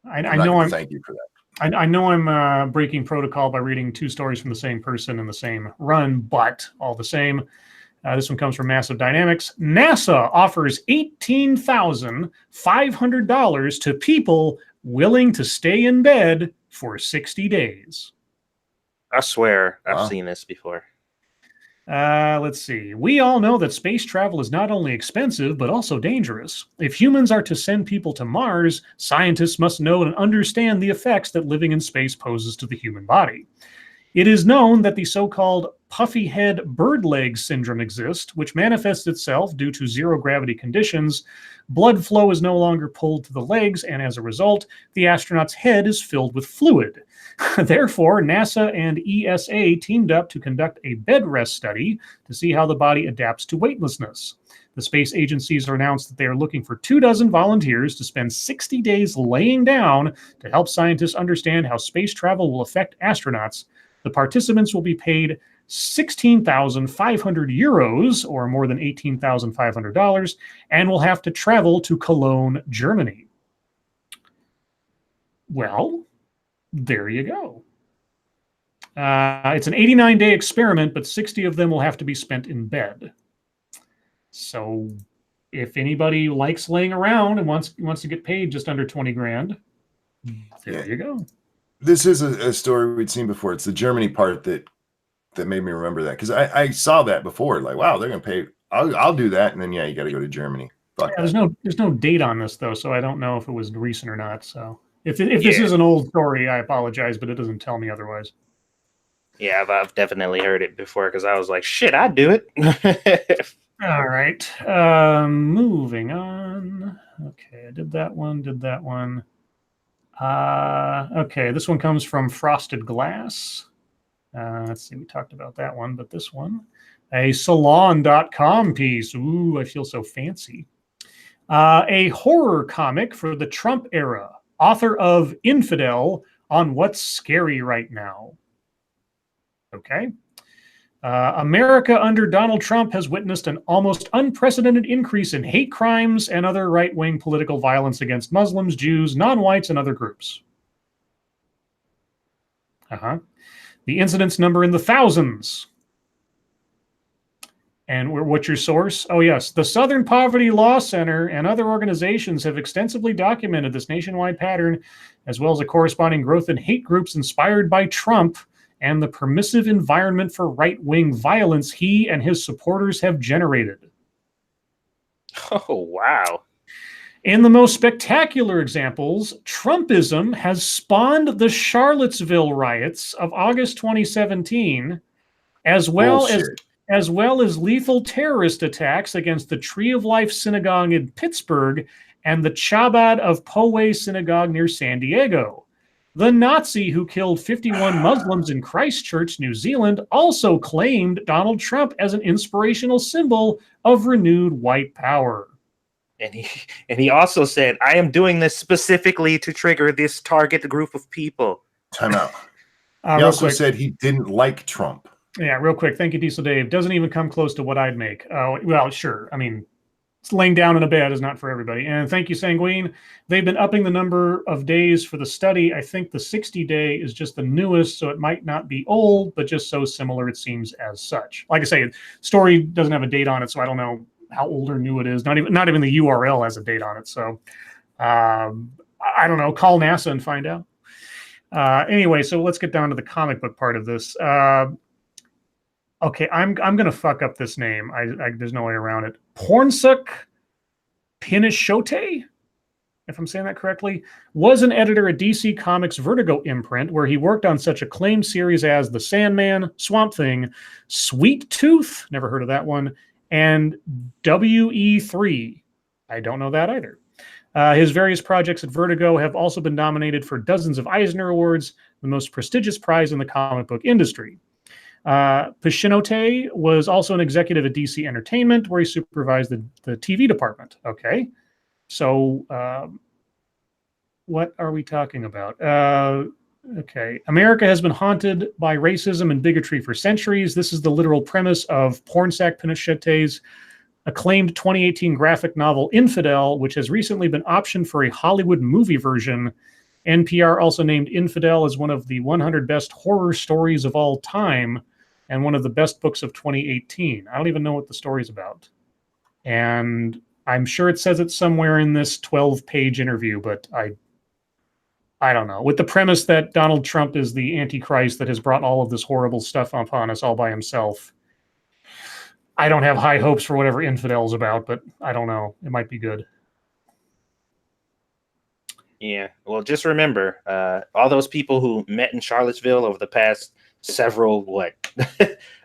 I know thank you for that. I know I'm breaking protocol by reading two stories from the same person in the same run, but all the same, this one comes from Massive Dynamics. NASA offers $18,500 to people willing to stay in bed for 60 days. I swear I've seen this before. Let's see. We all know that space travel is not only expensive, but also dangerous. If humans are to send people to Mars, scientists must know and understand the effects that living in space poses to the human body. It is known that the so-called puffy head bird leg syndrome exists, which manifests itself due to zero-gravity conditions. Blood flow is no longer pulled to the legs, and as a result, the astronaut's head is filled with fluid. Therefore, NASA and ESA teamed up to conduct a bed rest study to see how the body adapts to weightlessness. The space agencies announced that they are looking for 24 volunteers to spend 60 days laying down to help scientists understand how space travel will affect astronauts. The participants will be paid 16,500 euros, or more than $18,500, and will have to travel to Cologne, Germany. Well, there you go. It's an 89-day experiment, but 60 of them will have to be spent in bed. So if anybody likes laying around and wants to get paid just under 20 grand, there you go. This is a story we'd seen before. It's the Germany part that made me remember that, because I saw that before. Like, wow, they're going to pay. I'll do that. And then, yeah, you got to go to Germany. Yeah, there's no date on this, though, so I don't know if it was recent or not. So if this is an old story, I apologize, but it doesn't tell me otherwise. Yeah, I've definitely heard it before, because I was like, shit, I'd do it. All right. Moving on. Okay, I did that one. Okay, this one comes from Frosted Glass. Let's see, we talked about that one, but this one, a salon.com piece. Ooh, I feel so fancy. A horror comic for the Trump era. Author of Infidel on What's Scary Right Now. Okay. America under Donald Trump has witnessed an almost unprecedented increase in hate crimes and other right-wing political violence against Muslims, Jews, non-whites, and other groups. The incidence number in the thousands. And what's your source? Oh, yes. The Southern Poverty Law Center and other organizations have extensively documented this nationwide pattern, as well as a corresponding growth in hate groups inspired by Trump and the permissive environment for right-wing violence he and his supporters have generated. Oh, wow. In the most spectacular examples, Trumpism has spawned the Charlottesville riots of August 2017, as well as as well as lethal terrorist attacks against the Tree of Life Synagogue in Pittsburgh and the Chabad of Poway Synagogue near San Diego. The Nazi who killed 51 Muslims in Christchurch, New Zealand, also claimed Donald Trump as an inspirational symbol of renewed white power. And he also said, I am doing this specifically to trigger this target group of people. Time out. He also said he didn't like Trump. Yeah, real quick. Thank you, Diesel Dave. Doesn't even come close to what I'd make. Well, sure. I mean, laying down in a bed is not for everybody. And thank you, Sanguine. They've been upping the number of days for the study. I think the 60-day is just the newest, so it might not be old, but just so similar it seems as such. Like I say, story doesn't have a date on it, so I don't know how old or new it is. Not even the URL has a date on it. So I don't know. Call NASA and find out. Anyway, so let's get down to the comic book part of this. Okay, I'm gonna fuck up this name. There's no way around it. Pornsuk Pinishote, if I'm saying that correctly, was an editor at DC Comics' Vertigo imprint, where he worked on such acclaimed series as The Sandman, Swamp Thing, Sweet Tooth, never heard of that one, and WE3. I don't know that either. His various projects at Vertigo have also been nominated for dozens of Eisner Awards, the most prestigious prize in the comic book industry. Pichinote was also an executive at DC Entertainment, where he supervised the TV department. Okay. So what are we talking about? Okay. America has been haunted by racism and bigotry for centuries. This is the literal premise of Pornsak Pinochete's acclaimed 2018 graphic novel Infidel, which has recently been optioned for a Hollywood movie version. NPR also named Infidel as one of the 100 best horror stories of all time and one of the best books of 2018. I don't even know what the story's about. And I'm sure it says it somewhere in this 12-page interview, but I don't know. With the premise that Donald Trump is the Antichrist that has brought all of this horrible stuff upon us all by himself, I don't have high hopes for whatever Infidel's about, but I don't know. It might be good. Yeah. Well, just remember, all those people who met in Charlottesville over the past several,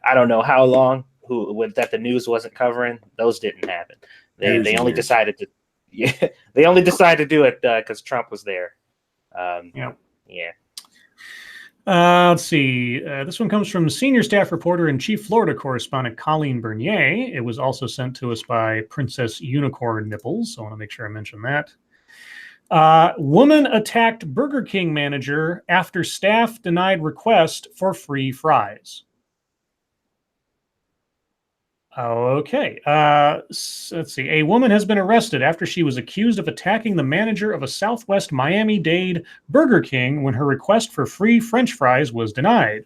I don't know how long, that the news wasn't covering, those didn't happen. They only decided to, they only decided to do it because Trump was there. Yeah. Let's see. This one comes from senior staff reporter and chief Florida correspondent Colleen Bernier. It was also sent to us by Princess Unicorn Nipples. So I want to make sure I mention that. Woman attacked Burger King manager after staff denied request for free fries. Okay. Let's see. A woman has been arrested after she was accused of attacking the manager of a Southwest Miami-Dade Burger King when her request for free French fries was denied.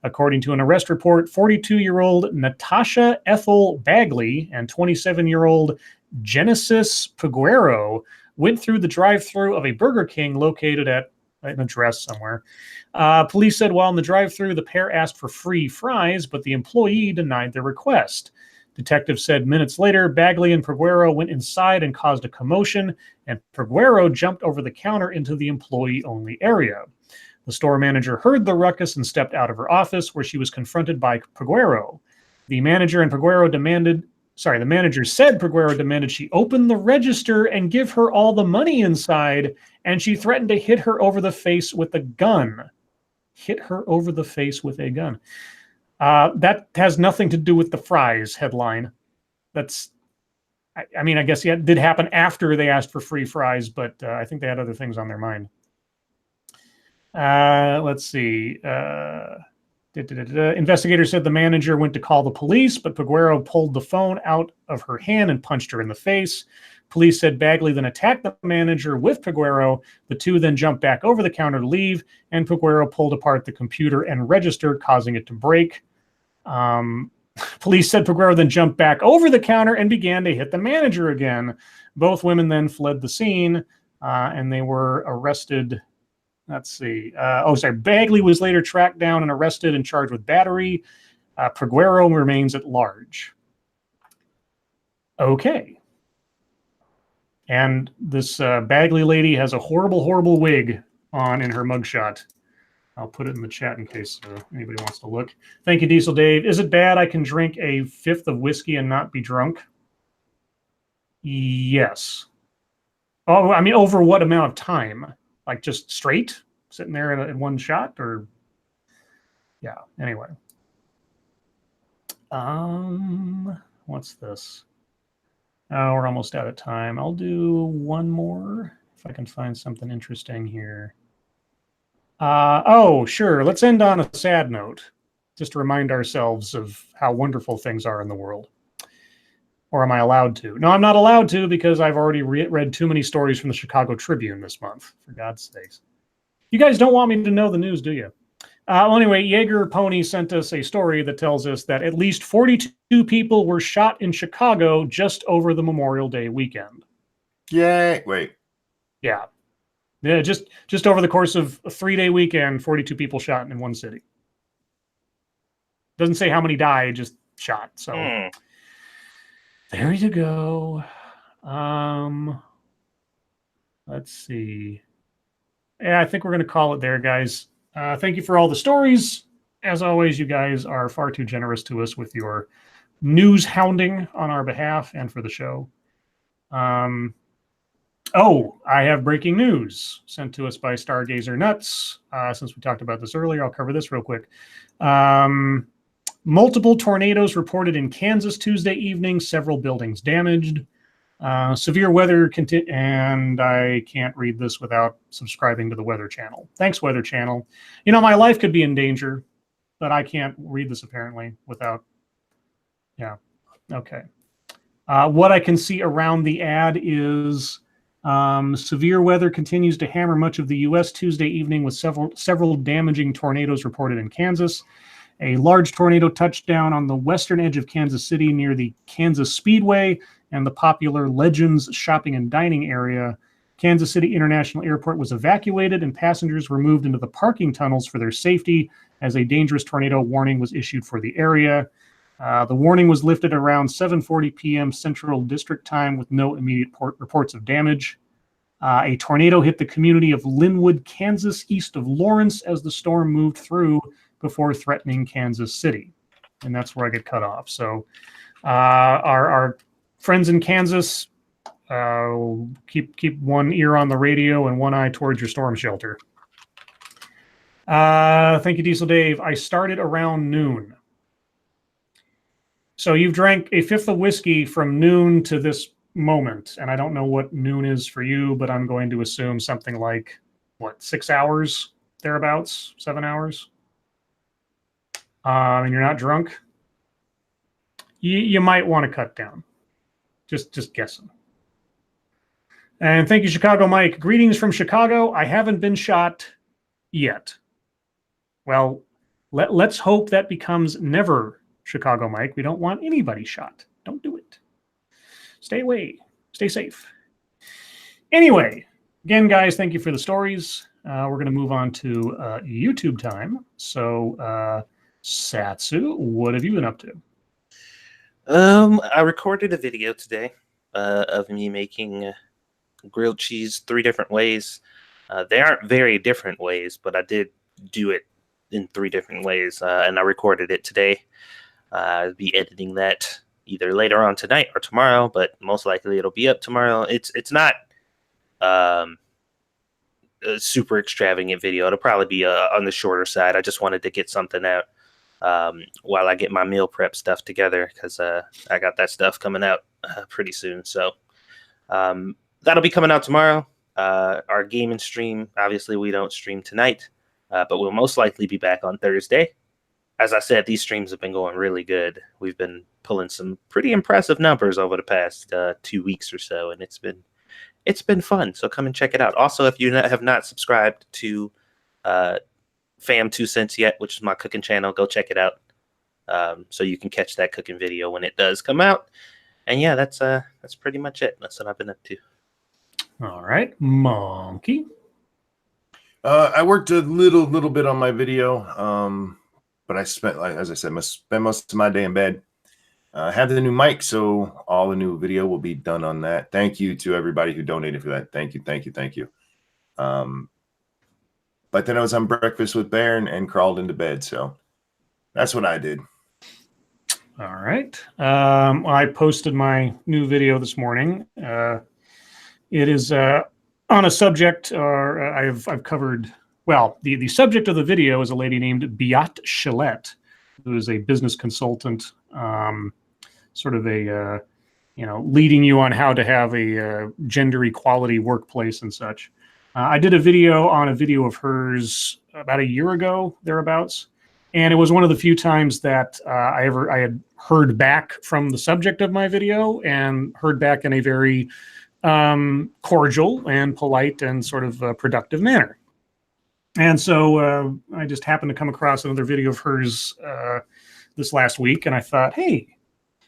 According to an arrest report, 42-year-old Natasha Ethel Bagley and 27-year-old Genesis Peguero went through the drive-thru of a Burger King located at an address somewhere. Police said while in the drive-thru, the pair asked for free fries, but the employee denied their request. Detectives said minutes later, Bagley and Peguero went inside and caused a commotion, and Peguero jumped over the counter into the employee-only area. The store manager heard the ruckus and stepped out of her office, where she was confronted by Peguero. The manager said Peguero demanded she open the register and give her all the money inside, and she threatened to hit her over the face with a gun. Hit her over the face with a gun. That has nothing to do with the fries headline. That's, I mean, I guess it did happen after they asked for free fries, but I think they had other things on their mind. Let's see. Investigators said the manager went to call the police, but Peguero pulled the phone out of her hand and punched her in the face. Police said Bagley then attacked the manager with Peguero. The two then jumped back over the counter to leave, and Peguero pulled apart the computer and register, causing it to break. Police said Peguero then jumped back over the counter and began to hit the manager again. Both women then fled the scene, and they were arrested. Let's see. Bagley was later tracked down and arrested and charged with battery. Peguero remains at large. Okay. And this Bagley lady has a horrible, horrible wig on in her mugshot. I'll put it in the chat in case anybody wants to look. Thank you, Diesel Dave. Is it bad I can drink a fifth of whiskey and not be drunk? Yes. Oh, I mean, over what amount of time? Like just straight, sitting there in one shot, or yeah. Anyway, what's this? Oh, we're almost out of time. I'll do one more if I can find something interesting here. Oh, sure. Let's end on a sad note, just to remind ourselves of how wonderful things are in the world. Or am I allowed to? No, I'm not allowed to because I've already read too many stories from the Chicago Tribune this month, for God's sakes. You guys don't want me to know the news, do you? Well, anyway, Jaeger Pony sent us a story that tells us that at least 42 people were shot in Chicago just over the Memorial Day weekend. Yay. Wait. Yeah. Yeah, just over the course of a 3-day weekend, 42 people shot in one city. Doesn't say how many died, just shot. So there you go. Let's see. Yeah, I think we're going to call it there, guys. Thank you for all the stories. As always, you guys are far too generous to us with your news hounding on our behalf and for the show. Oh, I have breaking news sent to us by Stargazer Nuts. Since we talked about this earlier, I'll cover this real quick. Multiple tornadoes reported in Kansas Tuesday evening, several buildings damaged. Severe weather, and I can't read this without subscribing to the Weather Channel. Thanks, Weather Channel. You know, my life could be in danger, but I can't read this apparently without, yeah, okay. What I can see around the ad is severe weather continues to hammer much of the U.S. Tuesday evening with several damaging tornadoes reported in Kansas. A large tornado touched down on the western edge of Kansas City near the Kansas Speedway and the popular Legends shopping and dining area. Kansas City International Airport was evacuated and passengers were moved into the parking tunnels for their safety as a dangerous tornado warning was issued for the area. The warning was lifted around 7:40 p.m. Central District Time with no immediate reports of damage. A tornado hit the community of Linwood, Kansas, east of Lawrence as the storm moved through before threatening Kansas City. And that's where I get cut off. So our friends in Kansas, keep one ear on the radio and one eye towards your storm shelter. Thank you, Diesel Dave. I started around noon. So you've drank a fifth of whiskey from noon to this moment, and I don't know what noon is for you, but I'm going to assume something like, what, 6 hours, thereabouts, 7 hours? And you're not drunk? You might want to cut down. Just guessing. And thank you, Chicago Mike. Greetings from Chicago. I haven't been shot yet. Well, let's hope that becomes never, Chicago Mike. We don't want anybody shot. Don't do it. Stay away. Stay safe. Anyway, again, guys, thank you for the stories. We're going to move on to YouTube time. So, Satsu, what have you been up to? I recorded a video today of me making grilled cheese 3 different ways. They aren't very different ways, but I did do it in 3 different ways, and I recorded it today. I'll be editing that either later on tonight or tomorrow, but most likely it'll be up tomorrow. It's not a super extravagant video. It'll probably be on the shorter side. I just wanted to get something out while I get my meal prep stuff together, because I got that stuff coming out pretty soon. So that'll be coming out tomorrow. Our gaming stream, obviously we don't stream tonight, but we'll most likely be back on Thursday. As I said, these streams have been going really good. We've been pulling some pretty impressive numbers over the past 2 weeks or so, and it's been fun. So come and check it out. Also, if you have not subscribed to Fam 2 Cents yet, which is my cooking channel, go check it out, so you can catch that cooking video when it does come out. And yeah, that's pretty much it. That's what I've been up to. All right, Monkey. I worked a little bit on my video, but I spent, as I said, spent most of my day in bed. I have the new mic, so all the new video will be done on that. Thank you to everybody who donated for that. Thank you. But but then I was on Breakfast with Bear and crawled into bed. So that's what I did. All right. I posted my new video this morning. It is on a subject, or I've covered. Well, the subject of the video is a lady named Beat Chalette, who is a business consultant, sort of a leading you on how to have a gender equality workplace and such. I did a video on a video of hers about a year ago, thereabouts. And it was one of the few times that I had heard back from the subject of my video, and heard back in a very cordial and polite and sort of productive manner. And so I just happened to come across another video of hers this last week, and I thought, hey,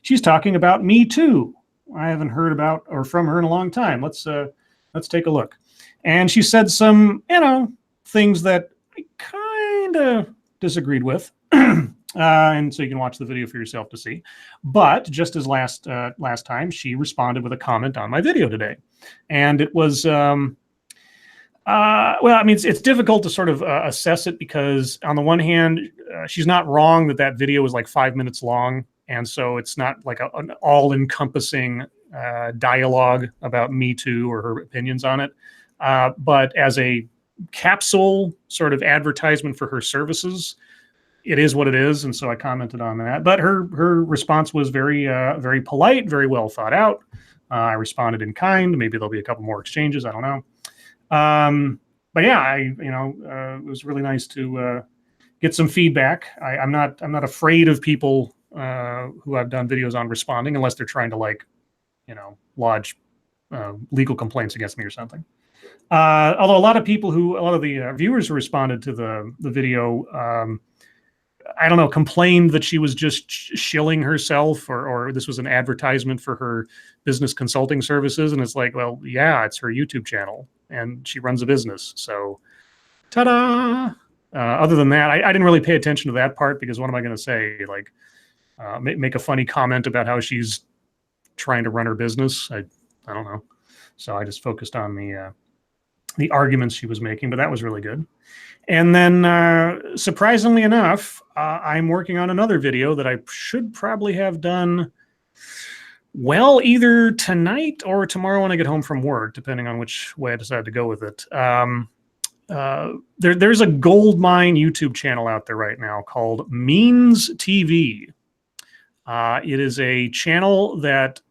she's talking about me too. I haven't heard about or from her in a long time. Let's take a look. And she said some, things that I kind of disagreed with, and so you can watch the video for yourself to see. But just as last time, she responded with a comment on my video today, and it was it's difficult to sort of assess it, because on the one hand, she's not wrong that video is like 5 minutes long, and so it's not like an all-encompassing dialogue about Me Too or her opinions on it. But as a capsule sort of advertisement for her services, it is what it is, and so I commented on that. But her response was very very polite, very well thought out. I responded in kind. Maybe there'll be a couple more exchanges. I don't know. But yeah, it was really nice to get some feedback. I'm not afraid of people who I've done videos on responding, unless they're trying to lodge legal complaints against me or something. Although a lot of the viewers who responded to the video, I don't know, complained that she was just shilling herself, or this was an advertisement for her business consulting services. And it's like, well, yeah, it's her YouTube channel and she runs a business. So ta-da! Other than that, I didn't really pay attention to that part, because what am I going to say? Like, make a funny comment about how she's trying to run her business? I don't know. So I just focused on the arguments she was making, but that was really good. And then, surprisingly enough, I'm working on another video that I should probably have done, well, either tonight or tomorrow when I get home from work, depending on which way I decide to go with it. There's a goldmine YouTube channel out there right now called Means TV. It is a channel that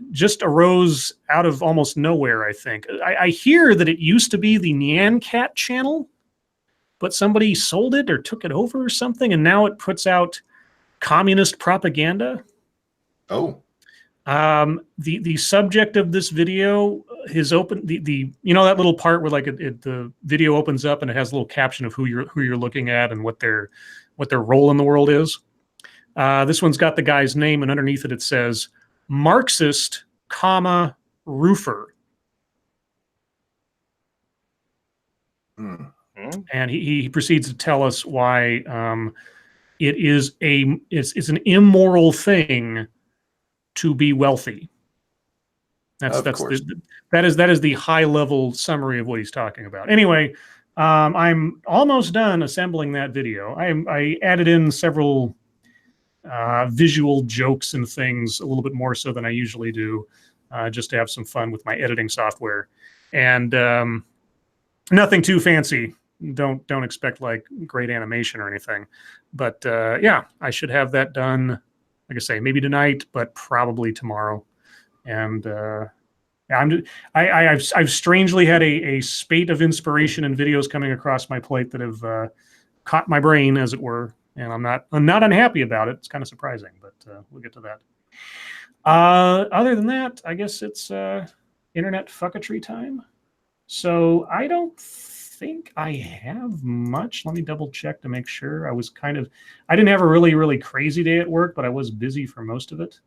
just arose out of almost nowhere, I think. I hear that it used to be the Nyan Cat channel, but somebody sold it or took it over or something, and now it puts out communist propaganda. Oh. The subject of this video is open. That little part where the video opens up and it has a little caption of who you're looking at and what their role in the world is. This one's got the guy's name, and underneath it says Marxist, roofer. And he proceeds to tell us why it's an immoral thing to be wealthy. That is the high level summary of what he's talking about. Anyway, I'm almost done assembling that video. I added in several visual jokes and things, a little bit more so than I usually do, just to have some fun with my editing software. And nothing too fancy. Don't expect like great animation or anything. But yeah, I should have that done, like I say, maybe tonight, but probably tomorrow. And I've strangely had a spate of inspiration and videos coming across my plate that have caught my brain, as it were. And I'm not unhappy about it. It's kind of surprising, but we'll get to that. Other than that, I guess it's internet fucketry time. So I don't think I have much. Let me double check to make sure. I didn't have a really, really crazy day at work, but I was busy for most of it.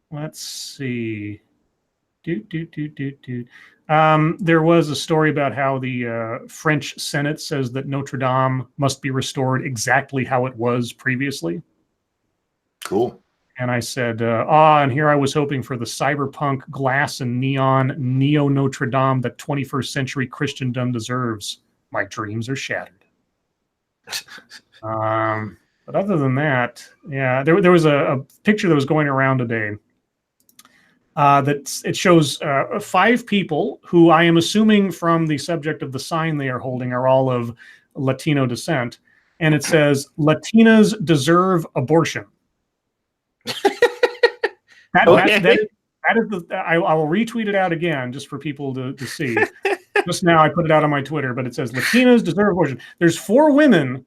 Let's see. There was a story about how the French Senate says that Notre Dame must be restored exactly how it was previously. Cool. And I said, and here I was hoping for the cyberpunk glass and neon neo Notre Dame that 21st century Christendom deserves. My dreams are shattered. But other than that, yeah, there was a picture that was going around today that it shows 5 people who I am assuming from the subject of the sign they are holding are all of Latino descent. And it says, Latinas deserve abortion. That is the. I will retweet it out again just for people to see. Just now, I put it out on my Twitter, but it says Latinas deserve abortion. There's 4 women,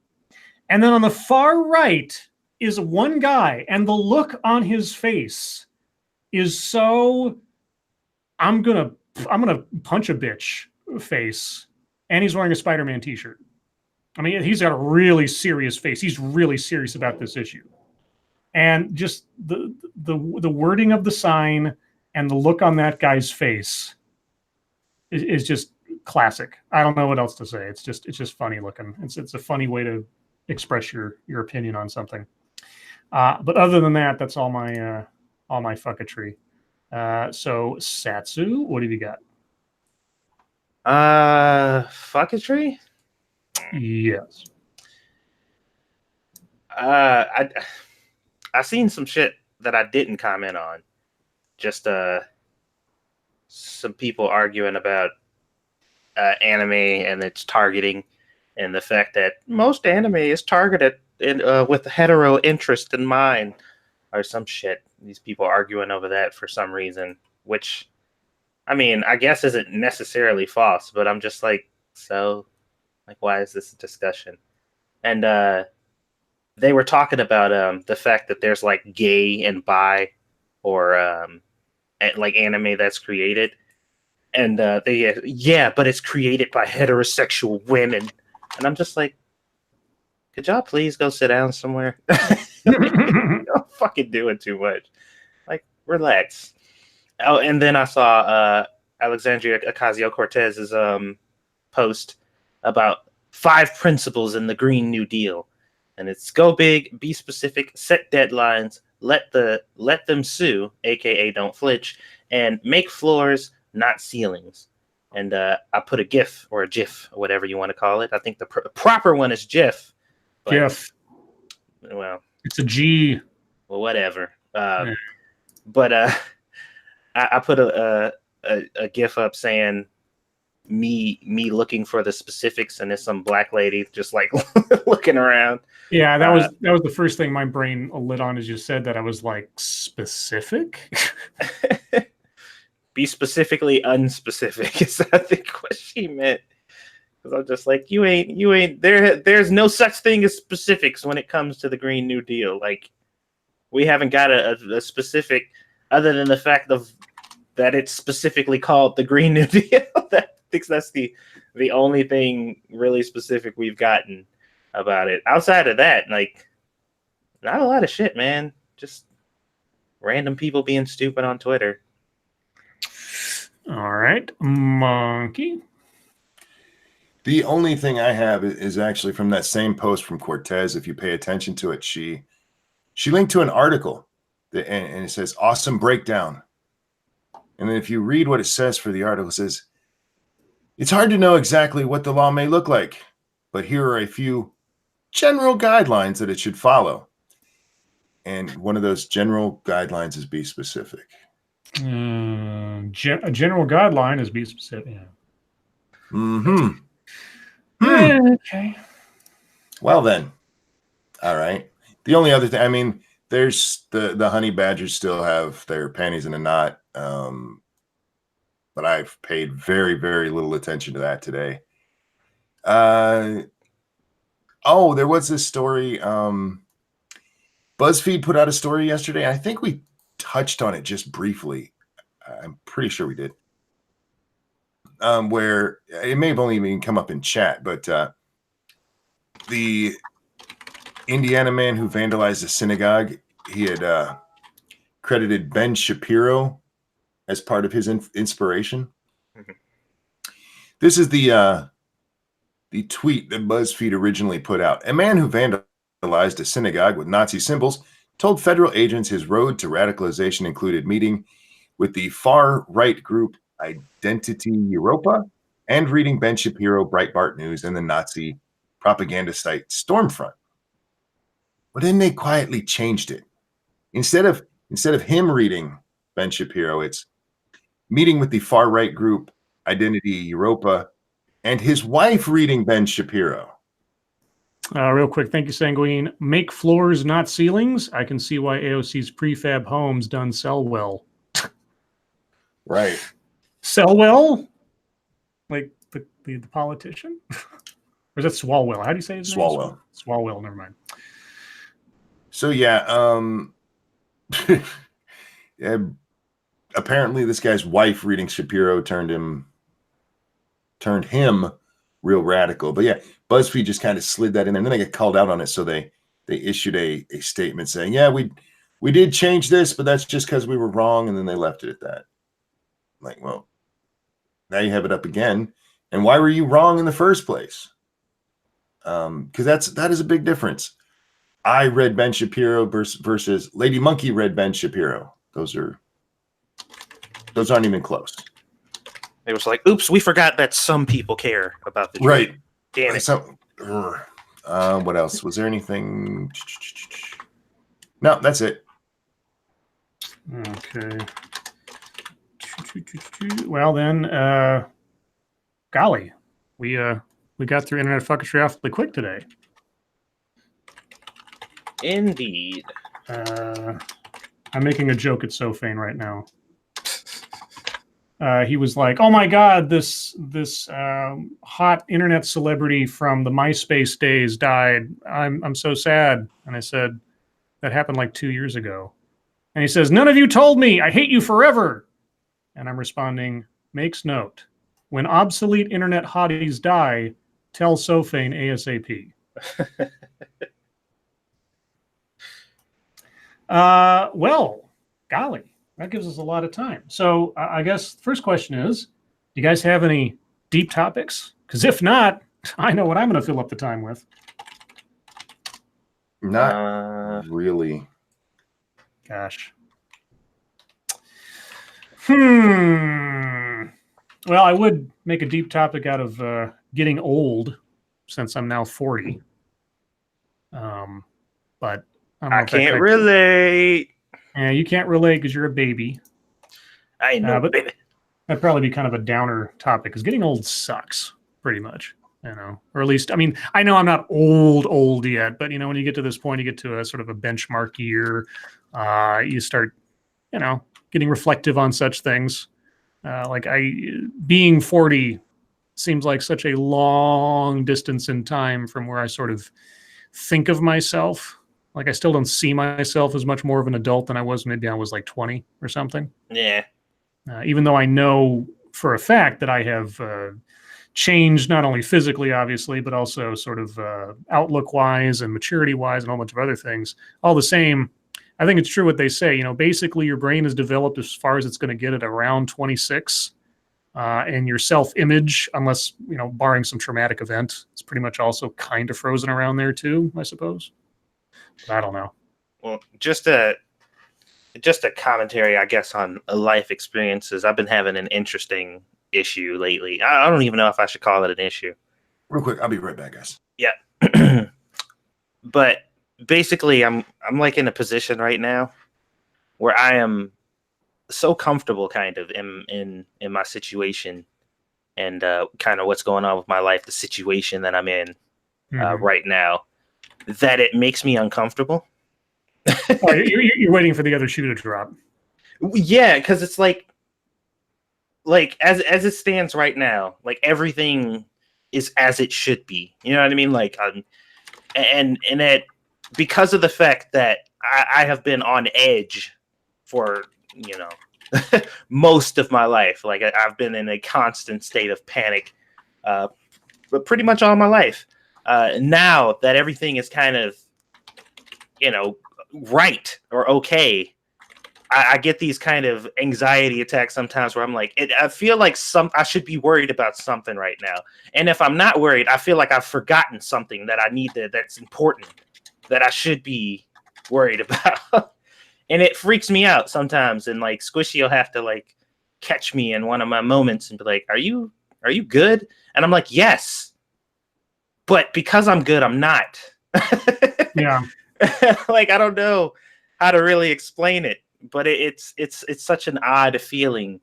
and then on the far right is one guy, and the look on his face is so I'm gonna punch a bitch face, and he's wearing a Spider-Man t-shirt. I mean, he's got a really serious face. He's really serious about this issue. And just the wording of the sign and the look on that guy's face is just classic. I don't know what else to say. It's just funny looking. It's a funny way to express your opinion on something. But other than that, that's all my fucketry. So Satsu, what have you got? Fucketry? Yes. I seen some shit that I didn't comment on. Just some people arguing about anime and its targeting, and the fact that most anime is targeted with hetero interest in mind, or some shit. These people arguing over that for some reason, which, I mean, I guess isn't necessarily false, but I'm just like, so, like, why is this a discussion? And they were talking about the fact that there's like gay and bi or like anime that's created. And but it's created by heterosexual women. And I'm just like, could y'all please go sit down somewhere? Y'all fucking doing too much. Like, relax. Oh, and then I saw Alexandria Ocasio-Cortez's post about 5 principles in the Green New Deal. And it's go big, be specific, set deadlines, let them sue, aka don't flitch, and make floors, not ceilings. And I put a GIF or a GIF or whatever you want to call it. I think the proper one is GIF. GIF. Well, it's a G. Well, whatever. But I put a GIF up saying me looking for the specifics, and there's some black lady just like looking around. Yeah, that was the first thing my brain lit on as you said that. I was like, specific? Be specifically unspecific is I think what she meant. Because I'm just like, you ain't there's no such thing as specifics when it comes to the Green New Deal. Like, we haven't got a specific other than the fact that it's specifically called the Green New Deal. I think that's the only thing really specific we've gotten about it. Outside of that, like, not a lot of shit, man. Just random people being stupid on Twitter. All right, Monkey. The only thing I have is actually from that same post from Cortez. If you pay attention to it, she linked to an article and it says awesome breakdown. And then if you read what it says for the article, it says, it's hard to know exactly what the law may look like, but here are a few general guidelines that it should follow. And one of those general guidelines is be specific. A general guideline is be specific. Yeah. Mm-hmm. Okay. Well then. All right. The only other thing, I mean, there's the honey badgers still have their panties in a knot. But I've paid very, very little attention to that today. There was this story. BuzzFeed put out a story yesterday. I think we touched on it just briefly. I'm pretty sure we did. Where it may have only even come up in chat, but the Indiana man who vandalized a synagogue, he had credited Ben Shapiro as part of his inspiration. Mm-hmm. This is the tweet that BuzzFeed originally put out. A man who vandalized a synagogue with Nazi symbols told federal agents his road to radicalization included meeting with the far-right group Identity Europa and reading Ben Shapiro, Breitbart News, and the Nazi propaganda site Stormfront. But then they quietly changed it. Instead of him reading Ben Shapiro, it's meeting with the far-right group Identity Europa and his wife reading Ben Shapiro. Real quick, thank you, Sanguine. Make floors, not ceilings. I can see why AOC's prefab homes done sell well. Right. Sell well? Like the politician? Or is that Swalwell? How do you say his name? Swalwell. Swalwell, never mind. So yeah, apparently this guy's wife reading Shapiro turned him real radical. But yeah, BuzzFeed just kind of slid that in there, and then they get called out on it. So they issued a statement saying, yeah, we did change this, but that's just because we were wrong, and then they left it at that. Like, well, now you have it up again. And why were you wrong in the first place? Because that is a big difference. I read Ben Shapiro versus Lady Monkey read Ben Shapiro. Those aren't even close. It was like, oops, we forgot that some people care about the dream. Right. Damn it. So, what else? Was there anything? No, that's it. Okay. Well then, golly, we got through internet fucketry awfully quick today. Indeed. I'm making a joke at Sofane right now. He was like, "Oh my God, this hot internet celebrity from the MySpace days died. I'm so sad." And I said, "That happened like 2 years ago." And he says, "None of you told me. I hate you forever." And I'm responding, "Makes note. When obsolete internet hotties die, tell Sofane ASAP." Well, golly. That gives us a lot of time. So I guess the first question is, do you guys have any deep topics? Because if not, I know what I'm going to fill up the time with. Not really. Gosh. Well, I would make a deep topic out of getting old, since I'm now 40. But I can't relate. Yeah, you can't relate because you're a baby. I know, but baby. That'd probably be kind of a downer topic because getting old sucks pretty much, or at least, I mean, I know I'm not old yet, but when you get to this point, you get to a sort of a benchmark year, you start, getting reflective on such things. Being 40 seems like such a long distance in time from where I sort of think of myself. Like I still don't see myself as much more of an adult than I was maybe I was like 20 or something. Yeah. Even though I know for a fact that I have changed not only physically, obviously, but also sort of outlook-wise and maturity-wise and a whole bunch of other things. All the same, I think it's true what they say. Basically your brain is developed as far as it's going to get at around 26. And your self-image, unless, barring some traumatic event, is pretty much also kind of frozen around there too, I suppose. I don't know. Well, just a commentary, I guess, on life experiences. I've been having an interesting issue lately. I don't even know if I should call it an issue. Real quick, I'll be right back, guys. Yeah. But basically, I'm like in a position right now where I am so comfortable kind of in my situation and kind of what's going on with my life, the situation that I'm in right now, that it makes me uncomfortable. You're waiting for the other shoe to drop. Yeah, because it's like as it stands right now, like everything is as it should be. You know what I mean? Like, and that because of the fact that I have been on edge for most of my life. Like I've been in a constant state of panic, but pretty much all my life. Now that everything is kind of, right or okay, I get these kind of anxiety attacks sometimes where I'm like, I feel like I should be worried about something right now. And if I'm not worried, I feel like I've forgotten something that I need that's important, that I should be worried about. And it freaks me out sometimes. And like Squishy will have to like catch me in one of my moments and be like, are you good? And I'm like, yes, but because I'm good, I'm not. Yeah. Like, I don't know how to really explain it, but it's such an odd feeling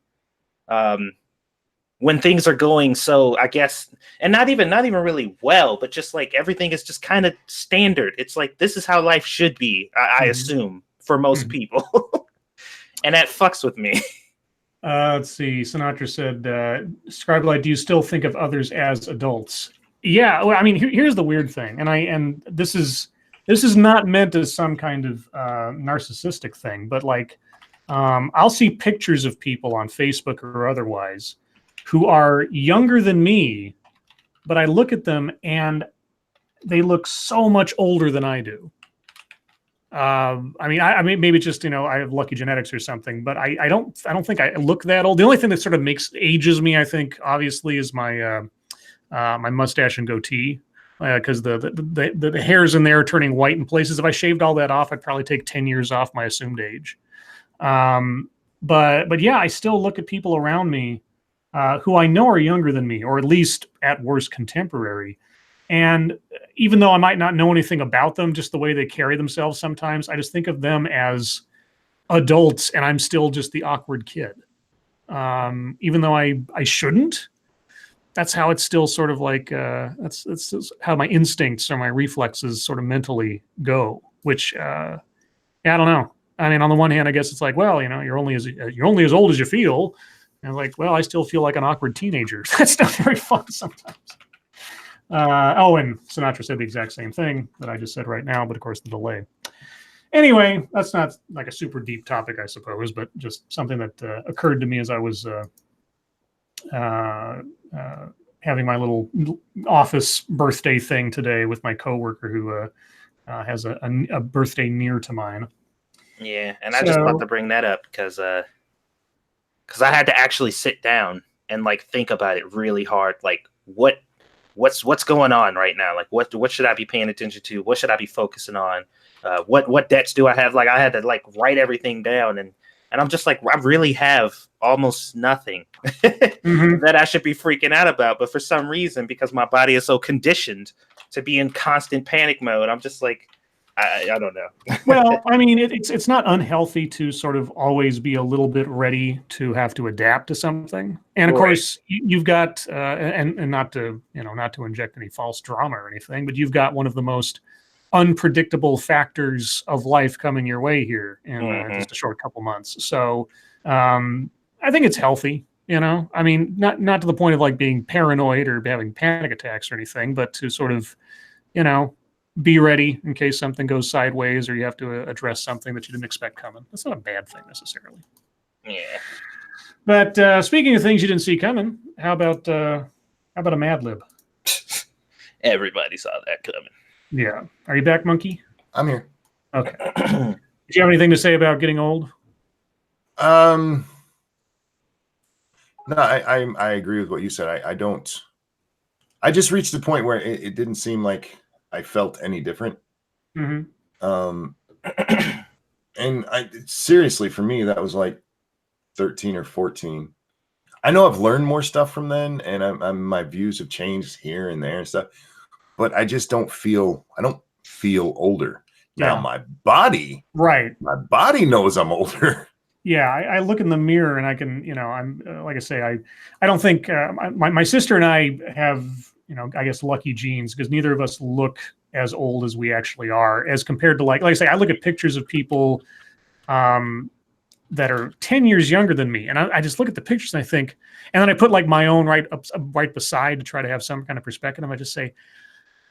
when things are going so, I guess, and not even really well, but just like everything is just kind of standard. It's like, this is how life should be, I assume, for most people. And that fucks with me. Let's see. Sinatra said, Scribe, do you still think of others as adults? Yeah. Well, I mean, here's the weird thing. And this is not meant as some kind of narcissistic thing, but like, I'll see pictures of people on Facebook or otherwise who are younger than me, but I look at them and they look so much older than I do. I mean, maybe just, I have lucky genetics or something, but I don't think I look that old. The only thing that sort of ages me, I think, obviously, is my my mustache and goatee, because the hairs in there are turning white in places. If I shaved all that off, I'd probably take 10 years off my assumed age. But yeah, I still look at people around me who I know are younger than me, or at least at worst contemporary. And even though I might not know anything about them, just the way they carry themselves sometimes, I just think of them as adults, and I'm still just the awkward kid. Even though I shouldn't, that's how it's still sort of like, that's how my instincts or my reflexes sort of mentally go, which, yeah, I don't know. I mean, on the one hand, I guess it's like, well, you're only as old as you feel. And like, well, I still feel like an awkward teenager. That's not very fun sometimes. And Sinatra said the exact same thing that I just said right now, but of course the delay. Anyway, that's not like a super deep topic, I suppose, but just something that occurred to me as I was having my little office birthday thing today with my coworker who has a birthday near to mine. Yeah, and I just want to bring that up because I had to actually sit down and like think about it really hard. Like, what's going on right now? Like, what should I be paying attention to? What should I be focusing on? What debts do I have? Like, I had to like write everything down, and I'm just like, I really have almost nothing that I should be freaking out about. But for some reason, because my body is so conditioned to be in constant panic mode, I'm just like, I don't know. Well, I mean, it's not unhealthy to sort of always be a little bit ready to have to adapt to something. And of course, you've got, and not to inject any false drama or anything, but you've got one of the most unpredictable factors of life coming your way here in just a short couple months. So I think it's healthy, I mean, not to the point of like being paranoid or having panic attacks or anything, but to sort of, be ready in case something goes sideways or you have to address something that you didn't expect coming. That's not a bad thing necessarily. Yeah. But speaking of things you didn't see coming, how about a Mad Lib? Everybody saw that coming. Yeah. Are you back, Monkey? I'm here. Okay. Did you have anything to say about getting old? No, I agree with what you said. I don't. I just reached the point where it didn't seem like I felt any different. And seriously, for me, that was like 13 or 14. I know I've learned more stuff from then, and my views have changed here and there and stuff, but I just don't feel older. Yeah. Now my body knows I'm older. Yeah, I look in the mirror and I can, I'm like I say, I don't think my sister and I have, I guess lucky genes, because neither of us look as old as we actually are, as compared to like I say, I look at pictures of people that are 10 years younger than me, and I just look at the pictures and I think, and then I put like my own right beside to try to have some kind of perspective. I just say,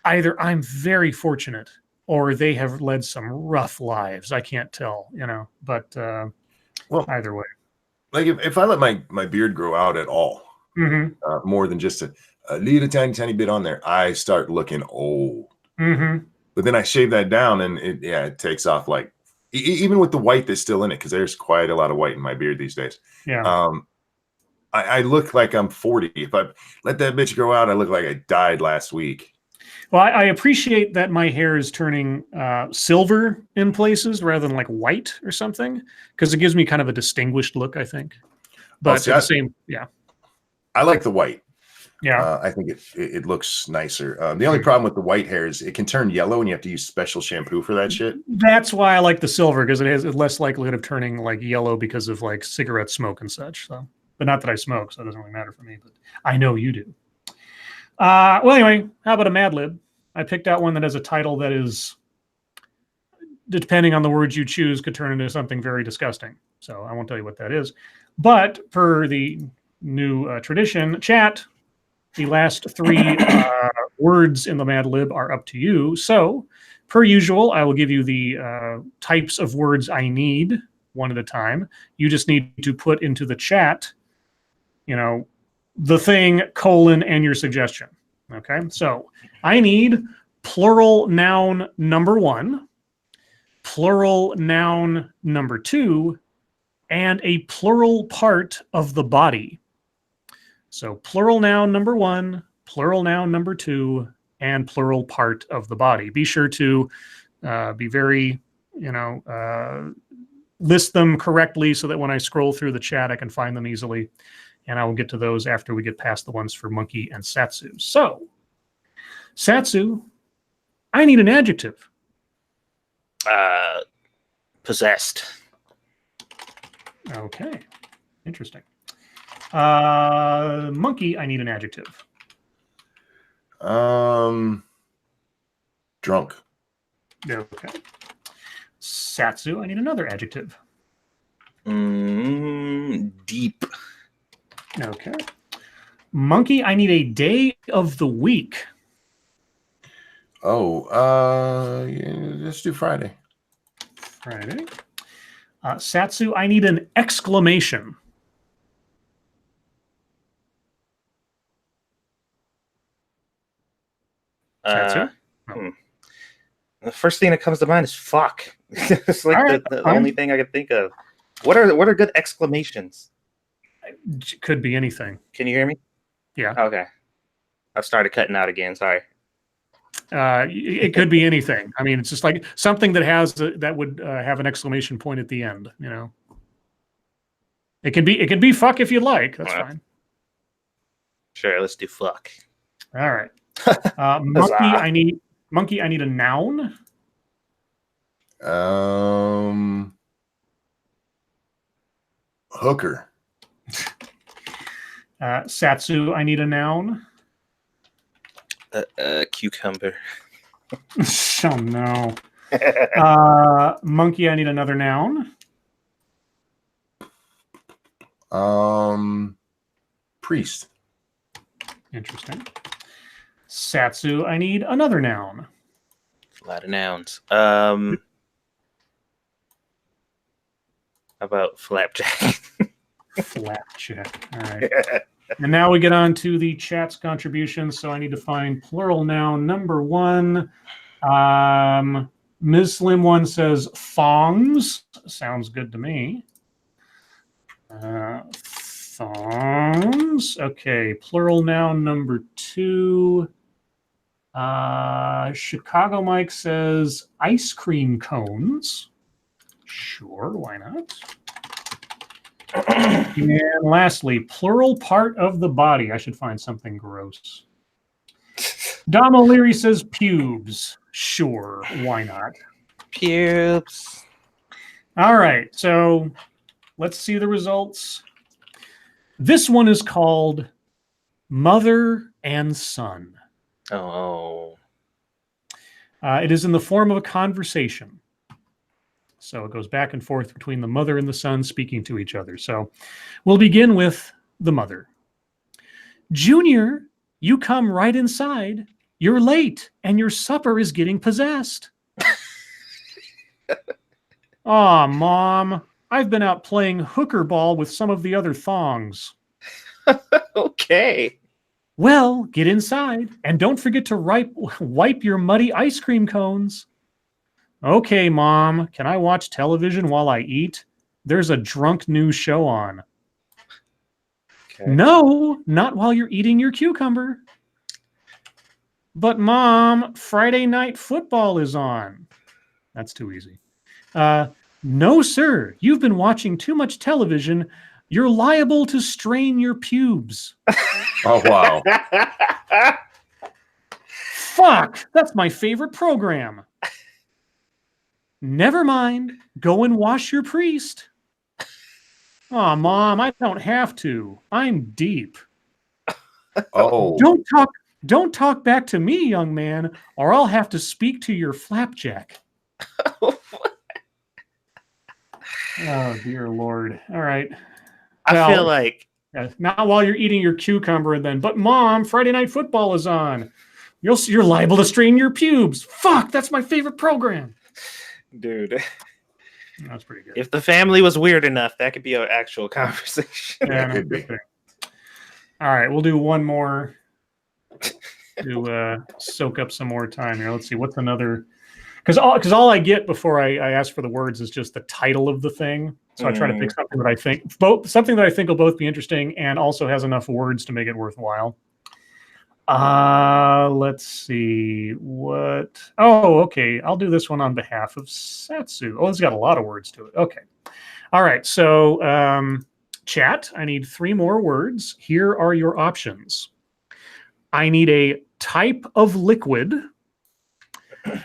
either I'm very fortunate or they have led some rough lives. I can't tell, but well, either way. Like if I let my beard grow out at all, more than just a little tiny bit on there, I start looking old. But then I shave that down, and it takes off like even with the white that's still in it, because there's quite a lot of white in my beard these days. Yeah. I look like I'm 40. If I let that bitch grow out, I look like I died last week. Well, I appreciate that my hair is turning silver in places rather than like white or something, because it gives me kind of a distinguished look, I think. But see, at the same, yeah. I like the white. Yeah. I think it looks nicer. The only problem with the white hair is it can turn yellow and you have to use special shampoo for that shit. That's why I like the silver, because it has less likelihood of turning like yellow because of like cigarette smoke and such. So, but not that I smoke, so it doesn't really matter for me. But I know you do. Well, anyway, how about a Mad Lib? I picked out one that has a title that is, depending on the words you choose, could turn into something very disgusting. So I won't tell you what that is. But for the new tradition, chat, the last three words in the Mad Lib are up to you. So, per usual, I will give you the types of words I need one at a time. You just need to put into the chat, the thing, colon, and your suggestion. Okay, so I need plural noun number 1, plural noun number 2, and a plural part of the body. So plural noun number 1, plural noun number 2, and plural part of the body. Be sure to be very, list them correctly so that when I scroll through the chat, I can find them easily. And I will get to those after we get past the ones for Monkey and Satsu. So, Satsu, I need an adjective. Possessed. Okay, interesting. Monkey, I need an adjective. Drunk. Okay. Satsu, I need another adjective. Deep. Okay. Monkey, I need a day of the week. Yeah, let's do Friday. Friday. Satsu, I need an exclamation. Satsu? The first thing that comes to mind is fuck. It's like right, the only thing I can think of. What are good exclamations? Could be anything. Can you hear me? Yeah. Okay. I've started cutting out again. Sorry. It could be anything. I mean, it's just like something that has that would have an exclamation point at the end. It can be fuck if you like. That's fine. Sure. Let's do fuck. All right. Monkey, I need a noun. Hooker. Satsu, I need a noun. Cucumber. Oh no. Monkey, I need another noun. Priest. Interesting. Satsu, I need another noun. A lot of nouns. How about flapjack? Flapjack. All right. And now we get on to the chat's contributions. So I need to find plural noun number 1. Ms. Slim 1 says thongs. Sounds good to me. Thongs. Okay. Plural noun number 2. Chicago Mike says ice cream cones. Sure, why not? And lastly, plural part of the body. I should find something gross. Dom O'Leary says pubes. Sure, why not? Pubes. All right, so let's see the results. This one is called Mother and Son. Oh. It is in the form of a conversation. So it goes back and forth between the mother and the son speaking to each other. So we'll begin with the mother. Junior, you come right inside. You're late and your supper is getting possessed. Aw, Mom, I've been out playing hooker ball with some of the other thongs. Okay. Well, get inside and don't forget to wipe your muddy ice cream cones. Okay, Mom, can I watch television while I eat? There's a drunk news show on. Okay. No, not while you're eating your cucumber. But Mom, Friday night football is on. That's too easy. No, sir. You've been watching too much television. You're liable to strain your pubes. Oh, wow. Fuck! That's my favorite program. Never mind. Go and wash your priest. Oh, Mom, I don't have to. I'm deep. Oh. Don't talk back to me, young man, or I'll have to speak to your flapjack. Oh, dear Lord. All right. I feel like... Not while you're eating your cucumber and then, but Mom, Friday night football is on. You're liable to strain your pubes. Fuck, that's my favorite program. Dude. That's pretty good. If the family was weird enough, that could be an actual conversation. Yeah, it could be. All right, we'll do one more to soak up some more time here. Let's see, what's another... Because all I get before I ask for the words is just the title of the thing. So I try to pick something that I think will both be interesting and also has enough words to make it worthwhile. Let's see what. Oh, okay. I'll do this one on behalf of Satsu. Oh, it's got a lot of words to it. Okay. All right. So, chat. I need 3 more words. Here are your options. I need a type of liquid.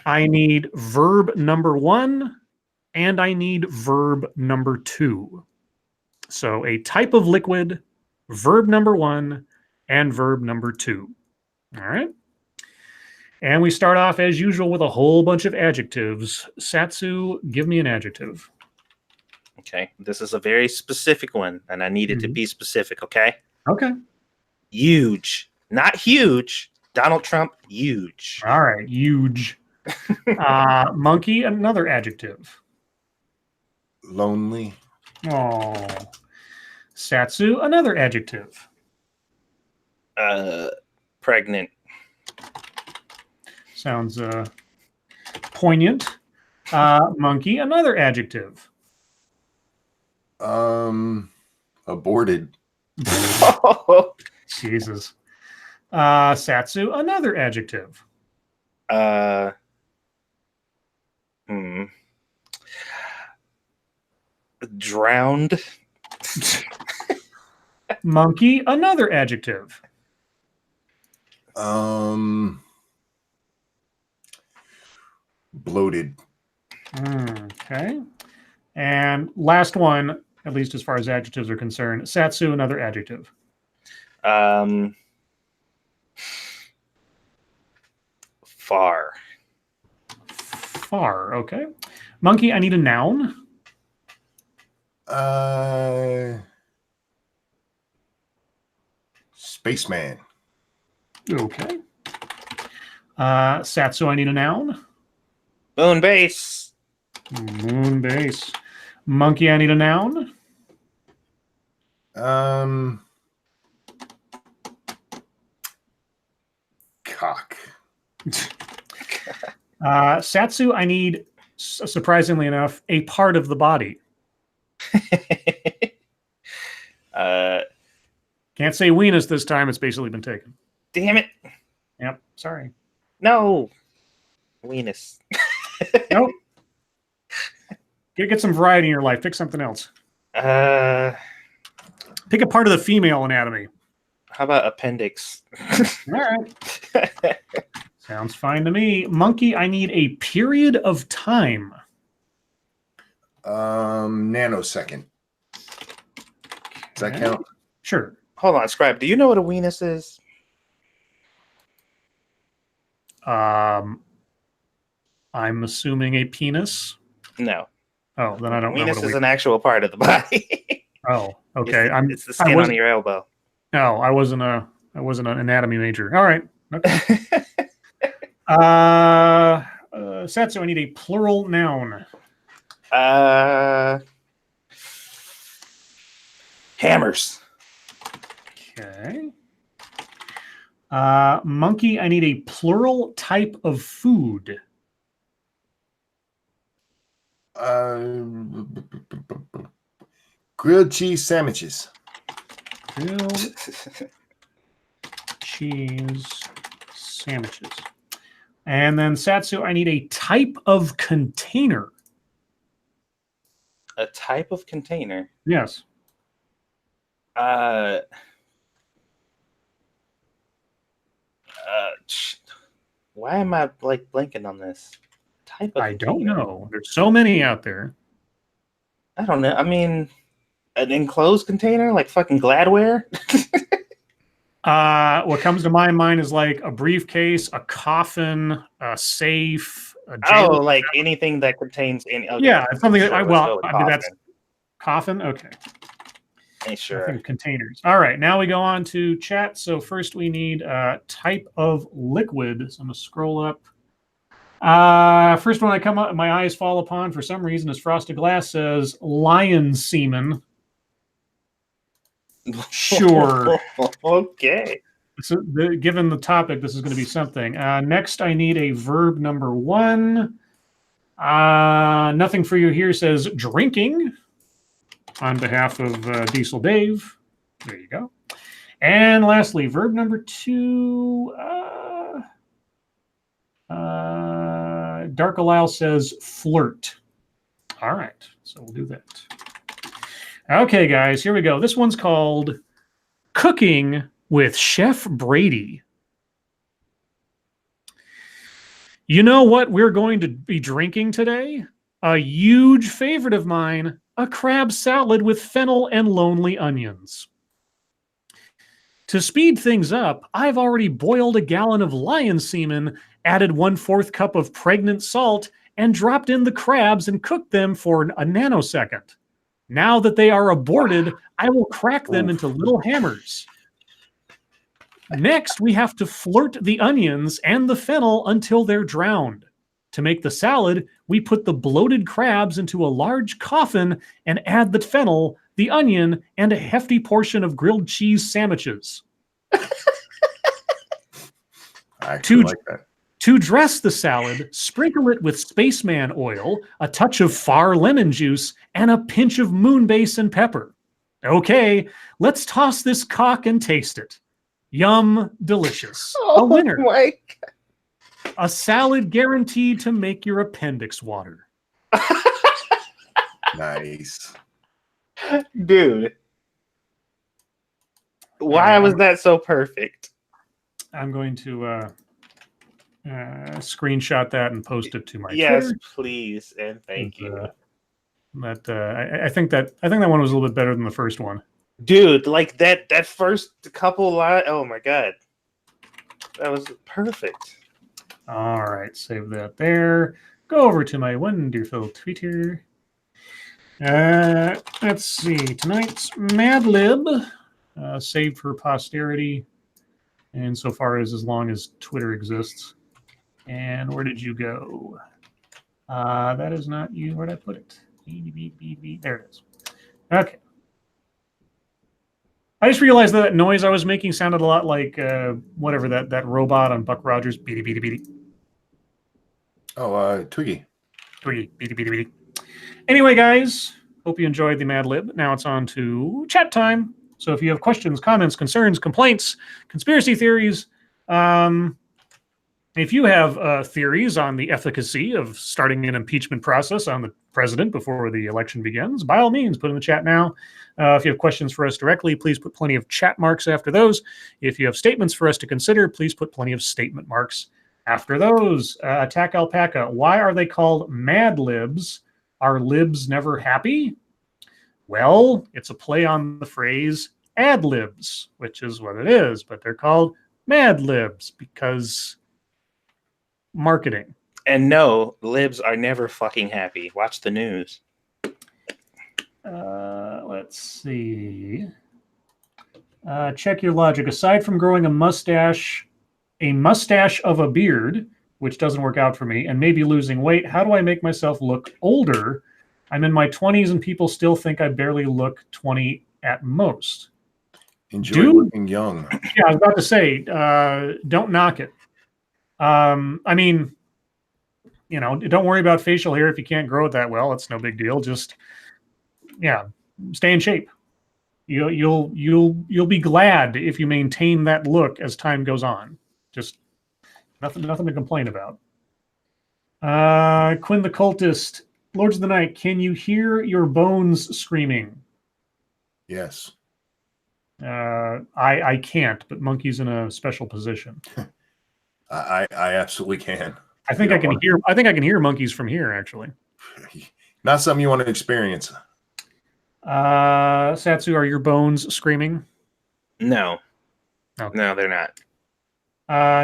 I need verb number 1, and I need verb number 2. So a type of liquid, verb number 1, and verb number 2. All right. And we start off as usual with a whole bunch of adjectives. Satsu, give me an adjective. Okay. This is a very specific one, and I need it to be specific, okay? Okay. Huge. Not huge. Donald Trump, huge. All right. Huge. Monkey, another adjective. Lonely. Oh. Satsu, another adjective. Pregnant. Sounds poignant. Monkey, another adjective. Aborted. Jesus. Satsu, another adjective. Drowned. Monkey, another adjective. Bloated. Okay. And last one, at least as far as adjectives are concerned, Satsu, another adjective. Far. Far, okay. Monkey, I need a noun. Spaceman. Okay. Satsu, I need a noun. Moon base. Moon base. Monkey, I need a noun. Cock. Satsu, I need, surprisingly enough, a part of the body. Can't say weenus this time. It's basically been taken. Damn it. Yep. Sorry. No. Weenus. Nope. Get some variety in your life. Pick something else. Pick a part of the female anatomy. How about appendix? All right. Sounds fine to me. Monkey, I need a period of time. Nanosecond. Does that count? Sure. Hold on, Scribe. Do you know what a weenus is? I'm assuming a penis. No. Oh, then I don't know. Weenus is an actual part of the body. Oh, okay. It's the skin on your elbow. No, I wasn't an anatomy major. All right. Okay. Satsu, I need a plural noun. Hammers. Okay. Monkey, I need a plural type of food. Grilled cheese sandwiches. Grilled cheese sandwiches. And then Satsu, I need a type of container. A type of container? Yes. Why am I like blanking on this? Type of I don't container. know. There's so many out there. I don't know. I mean, an enclosed container, like fucking Gladware. What comes to my mind is like a briefcase, a coffin, a safe, a jail. Oh, like anything that contains any. Okay. Yeah, it's something that Sure, I mean that's coffin. Okay. Hey, sure. I think containers. All right, now we go on to chat. So first we need type of liquid. So I'm gonna scroll up. First one I come up, my eyes fall upon for some reason is Frosted Glass says lion semen. Sure. Okay. So given the topic, this is going to be something. Next, I need a verb number 1. Nothing for you here says drinking on behalf of Diesel Dave. There you go. And lastly, verb number 2. Dark Allow says flirt. All right, so we'll do that. Okay, guys, here we go. This one's called Cooking with Chef Brady. You know what we're going to be drinking today? A huge favorite of mine, a crab salad with fennel and lonely onions. To speed things up, I've already boiled a gallon of lion semen, added 1/4 cup of pregnant salt, and dropped in the crabs and cooked them for a nanosecond. Now that they are aborted, I will crack them into little hammers. Next, we have to flirt the onions and the fennel until they're drowned. To make the salad, we put the bloated crabs into a large coffin and add the fennel, the onion, and a hefty portion of grilled cheese sandwiches. I actually like that. To dress the salad, sprinkle it with spaceman oil, a touch of far lemon juice, and a pinch of moonbase and pepper. Okay, let's toss this cock and taste it. Yum, delicious. A winner. My God. A salad guaranteed to make your appendix water. Nice. Dude. Why was that so perfect? I'm going to screenshot that and post it to my Yes, Twitter. please, and thank you. I think that one was a little bit better than the first one. Dude, like that first couple lines. Oh my God. That was perfect. All right, save that there. Go over to my wonderful Twitter. Let's see. Tonight's Mad Lib, saved for posterity, and so far as long as Twitter exists. And where did you go? That is not you. Where'd I put it? There it is. Okay. I just realized that noise I was making sounded a lot like whatever that robot on Buck Rogers. Beady beady beady. Oh, Twiggy. Twiggy beady beady beady. Anyway, guys, hope you enjoyed the Mad Lib. Now it's on to chat time. So if you have questions, comments, concerns, complaints, conspiracy theories, if you have theories on the efficacy of starting an impeachment process on the president before the election begins, by all means, put in the chat now. If you have questions for us directly, please put plenty of chat marks after those. If you have statements for us to consider, please put plenty of statement marks after those. Attack Alpaca, why are they called Mad Libs? Are libs never happy? Well, it's a play on the phrase ad libs, which is what it is, but they're called Mad Libs because marketing. And no, libs are never fucking happy. Watch the news. Let's see. Check your logic. Aside from growing a mustache of a beard, which doesn't work out for me, and maybe losing weight, how do I make myself look older? I'm in my 20s and people still think I barely look 20 at most. Enjoy looking young. Yeah, I was about to say, don't knock it. I mean, you know, don't worry about facial hair if you can't grow it that well. It's no big deal. Just, yeah, stay in shape. You'll be glad if you maintain that look as time goes on. Just Nothing to complain about. Quinn the Cultist, Lords of the Night, can you hear your bones screaming? Yes. I can't, but Monkey's in a special position. I absolutely can. I think I can hear monkeys from here, actually. Not something you want to experience. Satsu, are your bones screaming? No. Okay. No, they're not.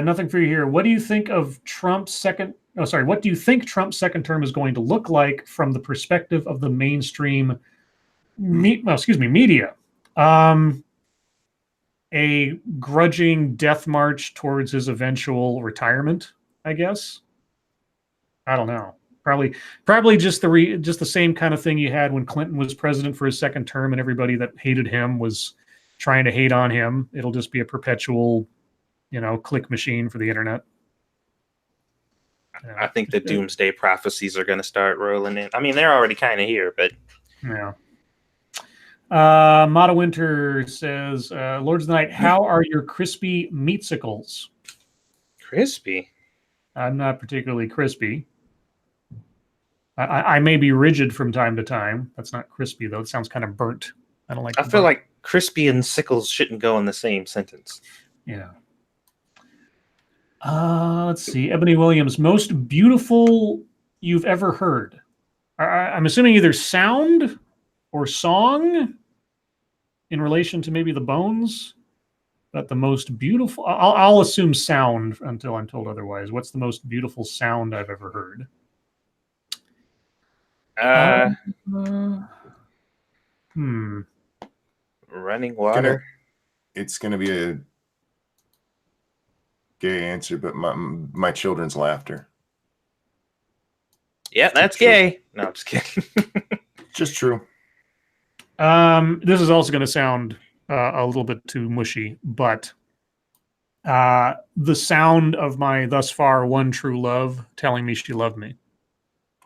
Nothing for you here. What do you think of Trump's second? Oh, sorry. What do you think Trump's second term is going to look like from the perspective of the mainstream media? A grudging death march towards his eventual retirement, I guess. I don't know. Probably just the same kind of thing you had when Clinton was president for his second term, and everybody that hated him was trying to hate on him. It'll just be a perpetual, click machine for the internet. I think the doomsday prophecies are going to start rolling in. I mean, they're already kind of here, but yeah. Mata Winter says, Lords of the Night, how are your crispy meatsicles? Crispy? I'm not particularly crispy. I may be rigid from time to time. That's not crispy, though. It sounds kind of burnt. I don't like I feel like crispy and sickles shouldn't go in the same sentence. Yeah. Let's see. Ebony Williams, most beautiful you've ever heard. I'm assuming either sound or song in relation to maybe the bones, but the most beautiful, I'll assume sound until I'm told otherwise. What's the most beautiful sound I've ever heard? Running water. It's gonna be a gay answer, but my children's laughter. Yeah, that's gay. No, I'm just kidding. Just true. This is also going to sound a little bit too mushy, but the sound of my thus far one true love telling me she loved me.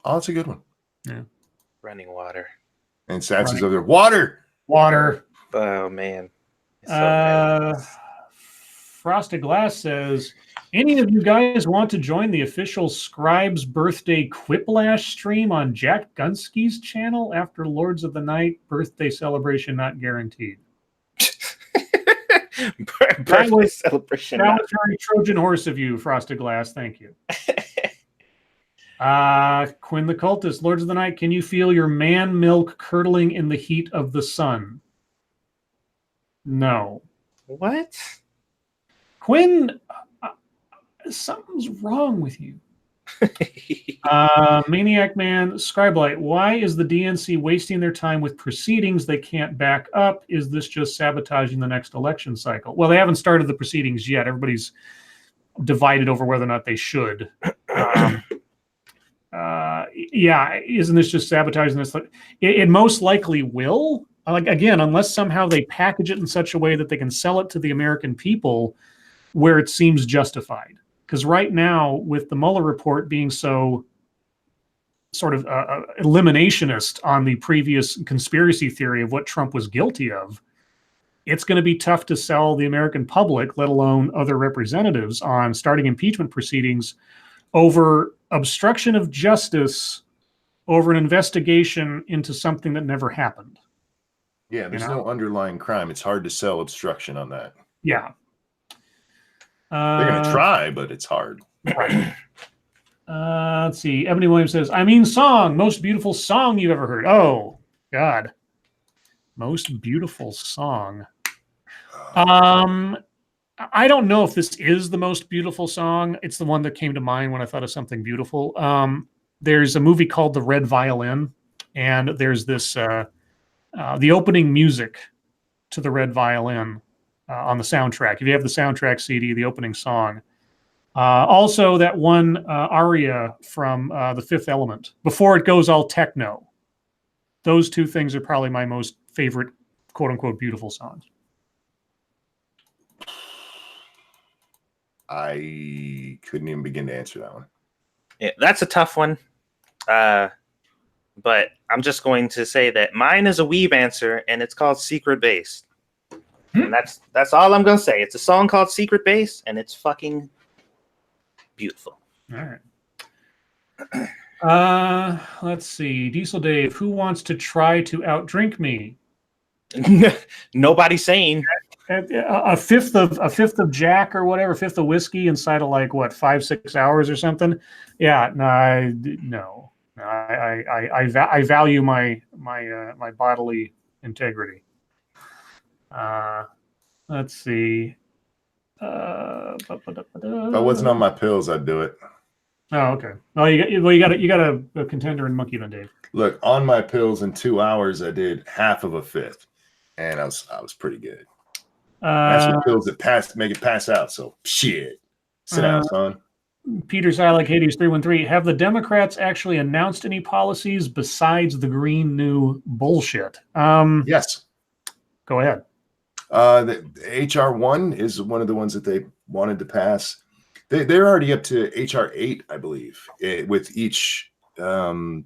Oh, that's a good one. Yeah. Running water. And Satsu's over there. Water. Oh man. Frosted Glass says, any of you guys want to join the official Scribe's birthday quiplash stream on Jack Gunsky's channel after Lords of the Night birthday celebration not guaranteed? Birthday celebration. That was very Trojan horse of you, Frosted Glass. Thank you. Quinn the Cultist, Lords of the Night, can you feel your man milk curdling in the heat of the sun? No. What? Quinn, something's wrong with you. Maniac Man, Scribe Light, why is the DNC wasting their time with proceedings they can't back up? Is this just sabotaging the next election cycle? Well, they haven't started the proceedings yet. Everybody's divided over whether or not they should. Yeah, isn't this just sabotaging this? It most likely will. Again, unless somehow they package it in such a way that they can sell it to the American people where it seems justified. Because right now, with the Mueller report being so sort of eliminationist on the previous conspiracy theory of what Trump was guilty of, it's going to be tough to sell the American public, let alone other representatives, on starting impeachment proceedings over obstruction of justice, over an investigation into something that never happened. Yeah, there's no underlying crime. It's hard to sell obstruction on that. Yeah. They're going to try, but it's hard. Right. Let's see. Ebony Williams says, song. Most beautiful song you've ever heard. Oh, God. Most beautiful song. I don't know if this is the most beautiful song. It's the one that came to mind when I thought of something beautiful. There's a movie called The Red Violin, and there's this the opening music to The Red Violin on the soundtrack. If you have the soundtrack CD, the opening song. Also, that one aria from The Fifth Element, before it goes all techno. Those two things are probably my most favorite, quote-unquote, beautiful songs. I couldn't even begin to answer that one. Yeah, that's a tough one. But I'm just going to say that mine is a weeb answer, and it's called Secret Base. And that's all I'm going to say. It's a song called Secret Base, and it's fucking beautiful. All right. Let's see. Diesel Dave, who wants to try to outdrink me? Nobody sane. A fifth of Jack or whatever, fifth of whiskey inside of like what 5-6 hours or something. Yeah, no. I value my bodily integrity. Let's see. If I wasn't on my pills, I'd do it. Oh, okay. Well, you got a contender in Monkey then, Dave. Look, on my pills in 2 hours, I did half of a fifth, and I was pretty good. That's what pills that make it pass out. So shit. Sit down, son. Peter Silek Hades 313. Have the Democrats actually announced any policies besides the Green New bullshit? Yes. Go ahead. The HR 1 is one of the ones that they wanted to pass. They're already up to HR 8, I believe, with each bill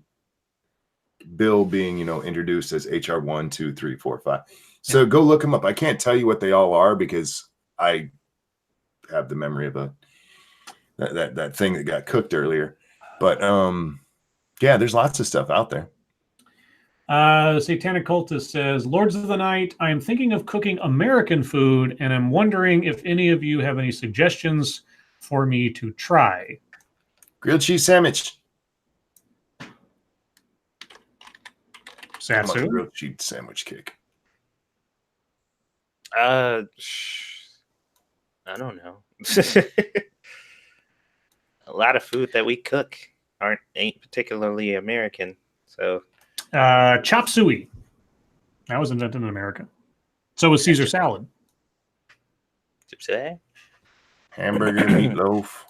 being, introduced as HR 1, 2, 3, 4, 5. So go look them up. I can't tell you what they all are because I have the memory of that thing that got cooked earlier. But yeah, there's lots of stuff out there. Satanic Cultist says, Lords of the Night, I am thinking of cooking American food, and I'm wondering if any of you have any suggestions for me to try. Grilled cheese sandwich. Satsu. Grilled cheese sandwich kick. I don't know. A lot of food that we cook ain't particularly American. So chop suey. That was invented in America. So was Caesar salad. Hamburger meatloaf.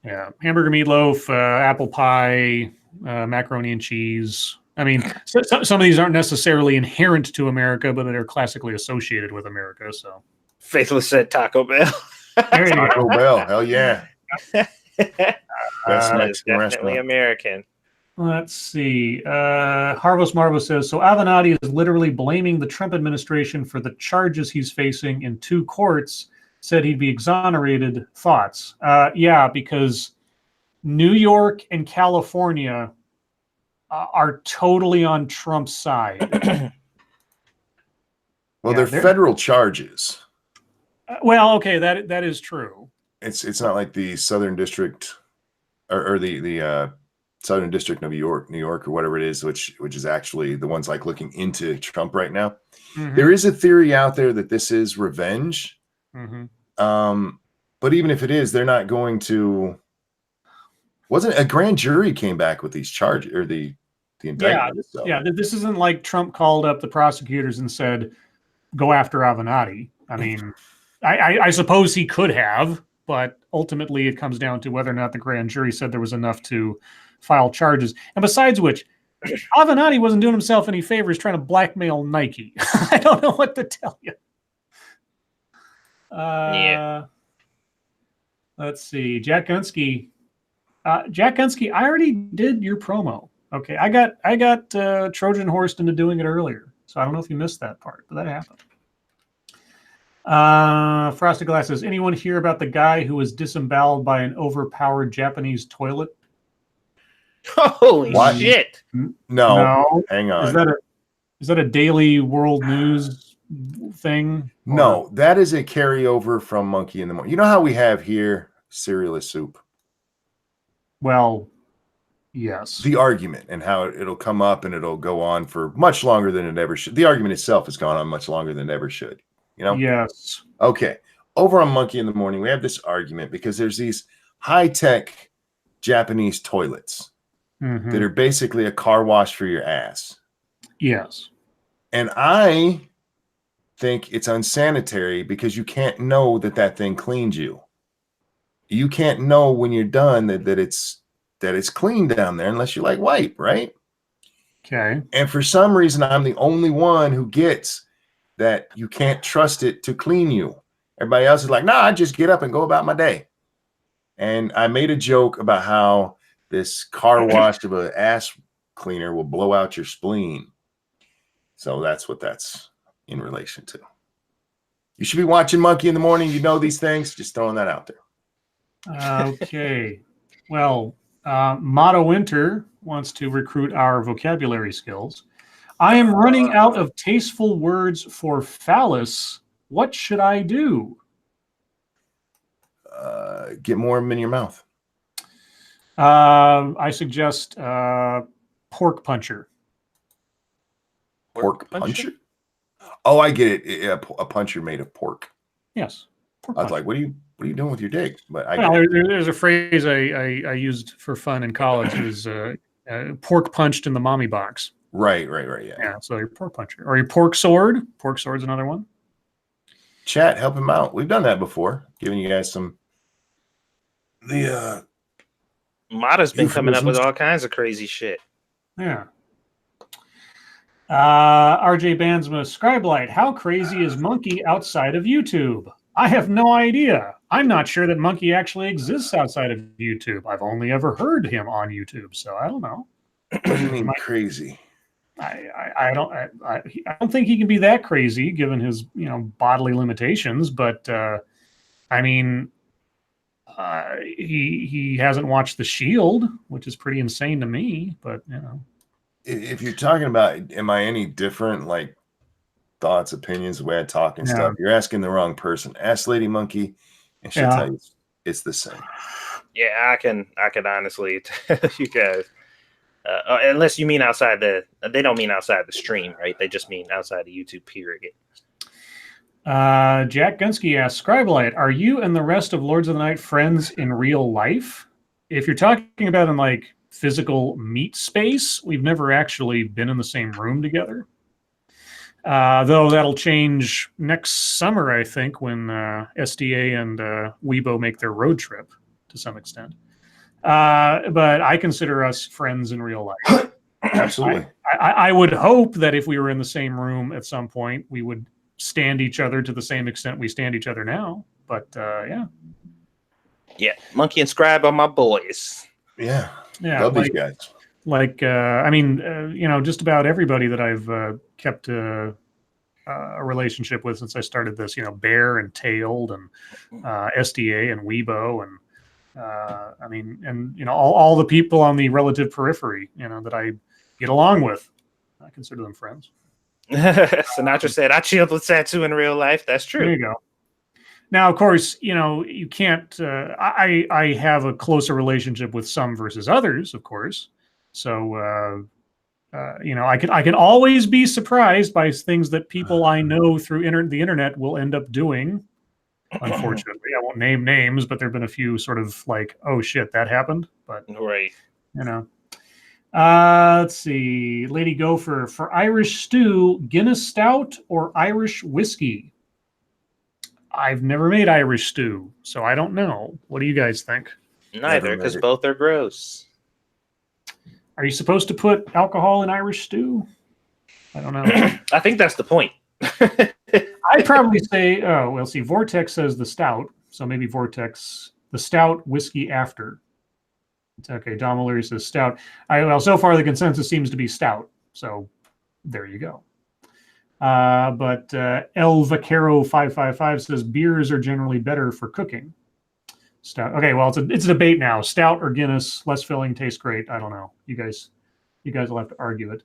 Yeah, hamburger meatloaf, apple pie, macaroni and cheese. I mean, some of these aren't necessarily inherent to America, but they're classically associated with America. So, Faithless said Taco Bell. Taco Bell, hell yeah. That's definitely American. Let's see. Harvest Marvo says, so Avenatti is literally blaming the Trump administration for the charges he's facing in 2 courts, said he'd be exonerated. Thoughts? Yeah, because New York and California are totally on Trump's side. Well, they're federal charges. Well, okay, that is true. It's not like the Southern District or the Southern District of New York or whatever it is, which is actually the ones like looking into Trump right now. Mm-hmm. There is a theory out there that this is revenge. Mm-hmm. But even if it is, they're not going to. Wasn't a grand jury came back with these charges or the indictment? Yeah. This isn't like Trump called up the prosecutors and said, "Go after Avenatti." I mean, I suppose he could have, but ultimately it comes down to whether or not the grand jury said there was enough to file charges. And besides which, Avenatti wasn't doing himself any favors trying to blackmail Nike. I don't know what to tell you. Let's see. Jack Gunsky, I already did your promo. Okay, I got Trojan horsed into doing it earlier, so I don't know if you missed that part, but that happened. Frosted Glass says, anyone hear about the guy who was disemboweled by an overpowered Japanese toilet? Holy shit! No, hang on. Is that a daily world news thing? No, that is a carryover from Monkey in the Morning. You know how we have here cereal is soup? Well, yes. The argument and how it'll come up and it'll go on for much longer than it ever should. The argument itself has gone on much longer than it ever should. You know? Yes. Okay. Over on Monkey in the Morning, we have this argument because there's these high-tech Japanese toilets that are basically a car wash for your ass. Yes. And I think it's unsanitary because you can't know that thing cleans you. You can't know when you're done that it's clean down there unless you like wipe, right? Okay. And for some reason, I'm the only one who gets that you can't trust it to clean you. Everybody else is like, nah, I just get up and go about my day. And I made a joke about how this car wash of an ass cleaner will blow out your spleen. So that's what that's in relation to. You should be watching Monkey in the Morning. You know these things. Just throwing that out there. Okay. Well, Motto Winter wants to recruit our vocabulary skills. I am running out of tasteful words for phallus. What should I do? Get more of them in your mouth. I suggest pork puncher. Pork puncher? Oh, I get it. A puncher made of pork. Yes. Pork I was like, what are you doing with your dick? But there's a phrase I used for fun in college. It was pork punched in the mommy box. Right. Yeah. So your pork puncher or your pork sword. Pork sword's another one. Chat, help him out. We've done that before, giving you guys some. The Mata's been coming up with all kinds of crazy shit. Yeah. RJ Bandsma, Scribe Light, how crazy is Monkey outside of YouTube? I have no idea. I'm not sure that Monkey actually exists outside of YouTube. I've only ever heard him on YouTube, so I don't know. What do you mean crazy? I don't think he can be that crazy given his bodily limitations, but I mean he hasn't watched The Shield, which is pretty insane to me, but if you're talking about am I any different, like thoughts, opinions, the way I talk and stuff, you're asking the wrong person. Ask Lady Monkey and she'll tell you it's the same. Yeah, I can honestly tell you guys. Unless you mean outside they don't mean outside the stream, right? They just mean outside the YouTube period. Jack Gunsky asks, Scribe Light, are you and the rest of Lords of the Night friends in real life? If you're talking about in like physical meat space, we've never actually been in the same room together. Though that'll change next summer, I think, when SDA and Weibo make their road trip to some extent. But I consider us friends in real life. Absolutely. I would hope that if we were in the same room at some point, we would stand each other to the same extent we stand each other now. But yeah. Yeah, Monkey and Scribe are my boys. Yeah. Love these guys. Like, I mean, just about everybody that I've kept a relationship with since I started this, Bear and Tailed and SDA and Weibo and I mean, and all the people on the relative periphery, that I get along with, I consider them friends. Sinatra said, "I chilled with Satsu in real life." That's true. There you go. Now, of course, you can't. I have a closer relationship with some versus others, of course. So, I can always be surprised by things that people I know through the internet will end up doing. Unfortunately, I won't name names, but there've been a few sort of like, oh shit, that happened. But right, let's see, Lady Gopher, for Irish stew, Guinness Stout or Irish whiskey? I've never made Irish stew, so I don't know. What do you guys think? Neither, because both are gross. Are you supposed to put alcohol in Irish stew? I don't know. I think that's the point. I'd probably say, see, Vortex says the stout, so maybe Vortex, the stout whiskey after. It's okay. Dom O'Leary says stout. So far the consensus seems to be stout, so there you go. But El Vaquero 555 says beers are generally better for cooking. Stout. Okay, well, it's a debate now. Stout or Guinness, less filling, tastes great. I don't know. You guys will have to argue it.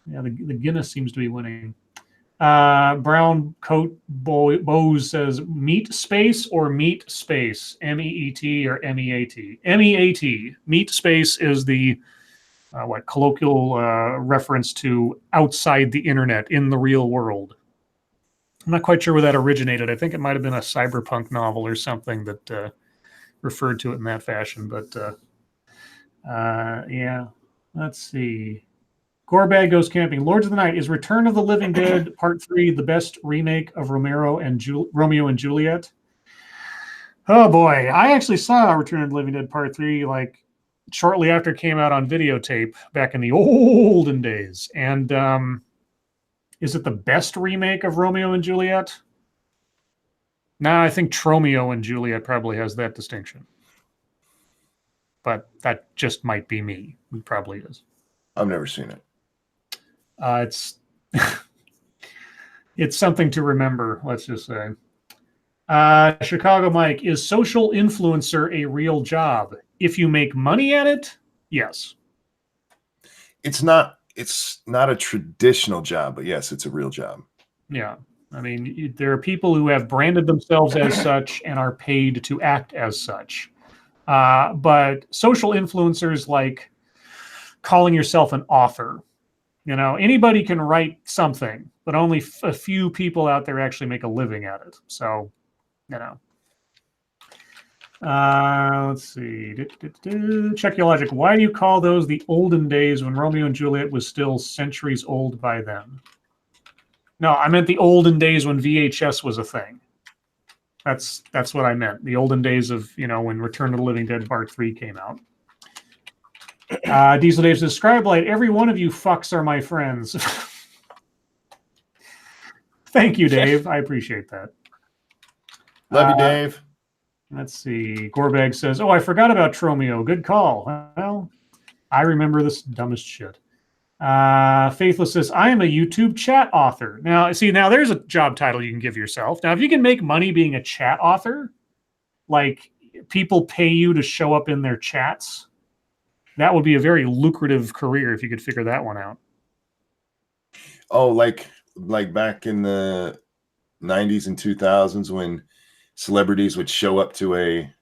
Yeah, the Guinness seems to be winning. Brown Coat Bose says meat space or meat space, MEET or MEAT. MEAT. Meat space is the colloquial reference to outside the internet in the real world. I'm not quite sure where that originated. I think it might have been a cyberpunk novel or something that referred to it in that fashion. But yeah, let's see. Gorebag Goes Camping. Lords of the Night. Is Return of the Living Dead Part 3 the best remake of Romeo and Juliet? Oh boy. I actually saw Return of the Living Dead Part 3 like shortly after it came out on videotape back in the olden days. And is it the best remake of Romeo and Juliet? No, I think Tromeo and Juliet probably has that distinction. But that just might be me. It probably is. I've never seen it. It's it's something to remember, let's just say. Chicago Mike, is social influencer a real job? If you make money at it, yes. It's not a traditional job, but yes, it's a real job. Yeah. I mean, there are people who have branded themselves as such and are paid to act as such. But social influencers, like calling yourself an author, anybody can write something, but only a few people out there actually make a living at it. So, let's see. Check your logic. Why do you call those the olden days when Romeo and Juliet was still centuries old by then? No, I meant the olden days when VHS was a thing. That's what I meant. The olden days of, when Return of the Living Dead Part 3 came out. Diesel Dave says, Scribe Light, every one of you fucks are my friends. Thank you, Dave. I appreciate that. Love you, Dave. Let's see. Gorbag says, I forgot about Tromeo. Good call. Well, I remember this dumbest shit. Faithless says, I am a YouTube chat author. Now there's a job title you can give yourself. Now, if you can make money being a chat author, like people pay you to show up in their chats, that would be a very lucrative career if you could figure that one out. Oh, like back in the 90s and 2000s when celebrities would show up to a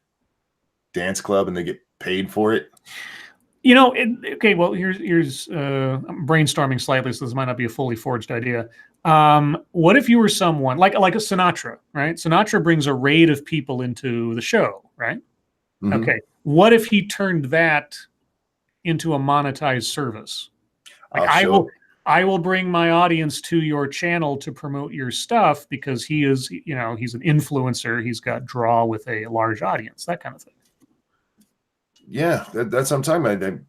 dance club and they get paid for it. Okay, well, here's I'm brainstorming slightly, so this might not be a fully forged idea. What if you were someone like a Sinatra, right? Sinatra brings a raid of people into the show, right? Mm-hmm. Okay. What if he turned that into a monetized service? Like I will bring my audience to your channel to promote your stuff because he is, he's an influencer. He's got draw with a large audience, that kind of thing. Yeah, that's what I'm talking about.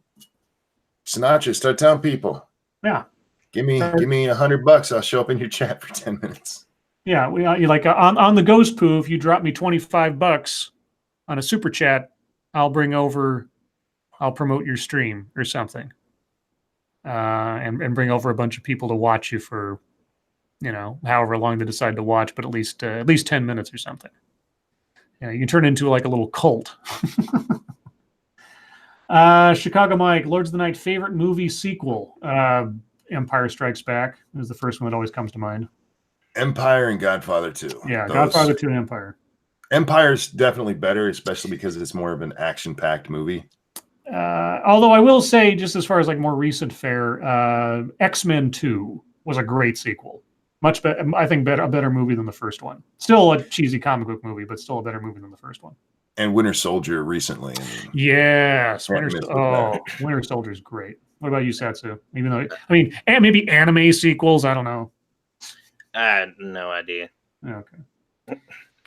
Sinatra, start telling people. Yeah. Give me $100. I'll show up in your chat for 10 minutes. Yeah. You like on the Ghost Poo, if you drop me $25 on a super chat, I'll promote your stream or something. And bring over a bunch of people to watch you for, however long they decide to watch, but at least 10 minutes or something. You can turn it into like a little cult. Chicago Mike, Lords of the Night favorite movie sequel. Empire Strikes Back is the first one that always comes to mind. Empire and Godfather 2. Yeah, Godfather 2 and Empire. Empire's definitely better, especially because it's more of an action-packed movie. Although I will say, just as far as like more recent fare, X-Men 2 was a great sequel. Much better, I think, a better movie than the first one. Still a cheesy comic book movie, but still a better movie than the first one. And Winter Soldier recently. Yes, Winter Soldier is great. What about you, Satsu? Even though, and maybe anime sequels. I don't know. I had no idea. Okay.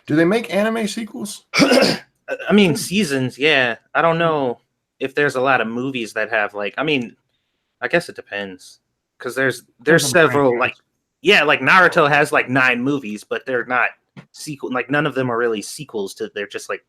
Do they make anime sequels? Seasons. Yeah, I don't know if there's a lot of movies that have I guess it depends because there's several like Naruto has like 9 movies, but they're not sequel. Like none of them are really sequels to. They're just like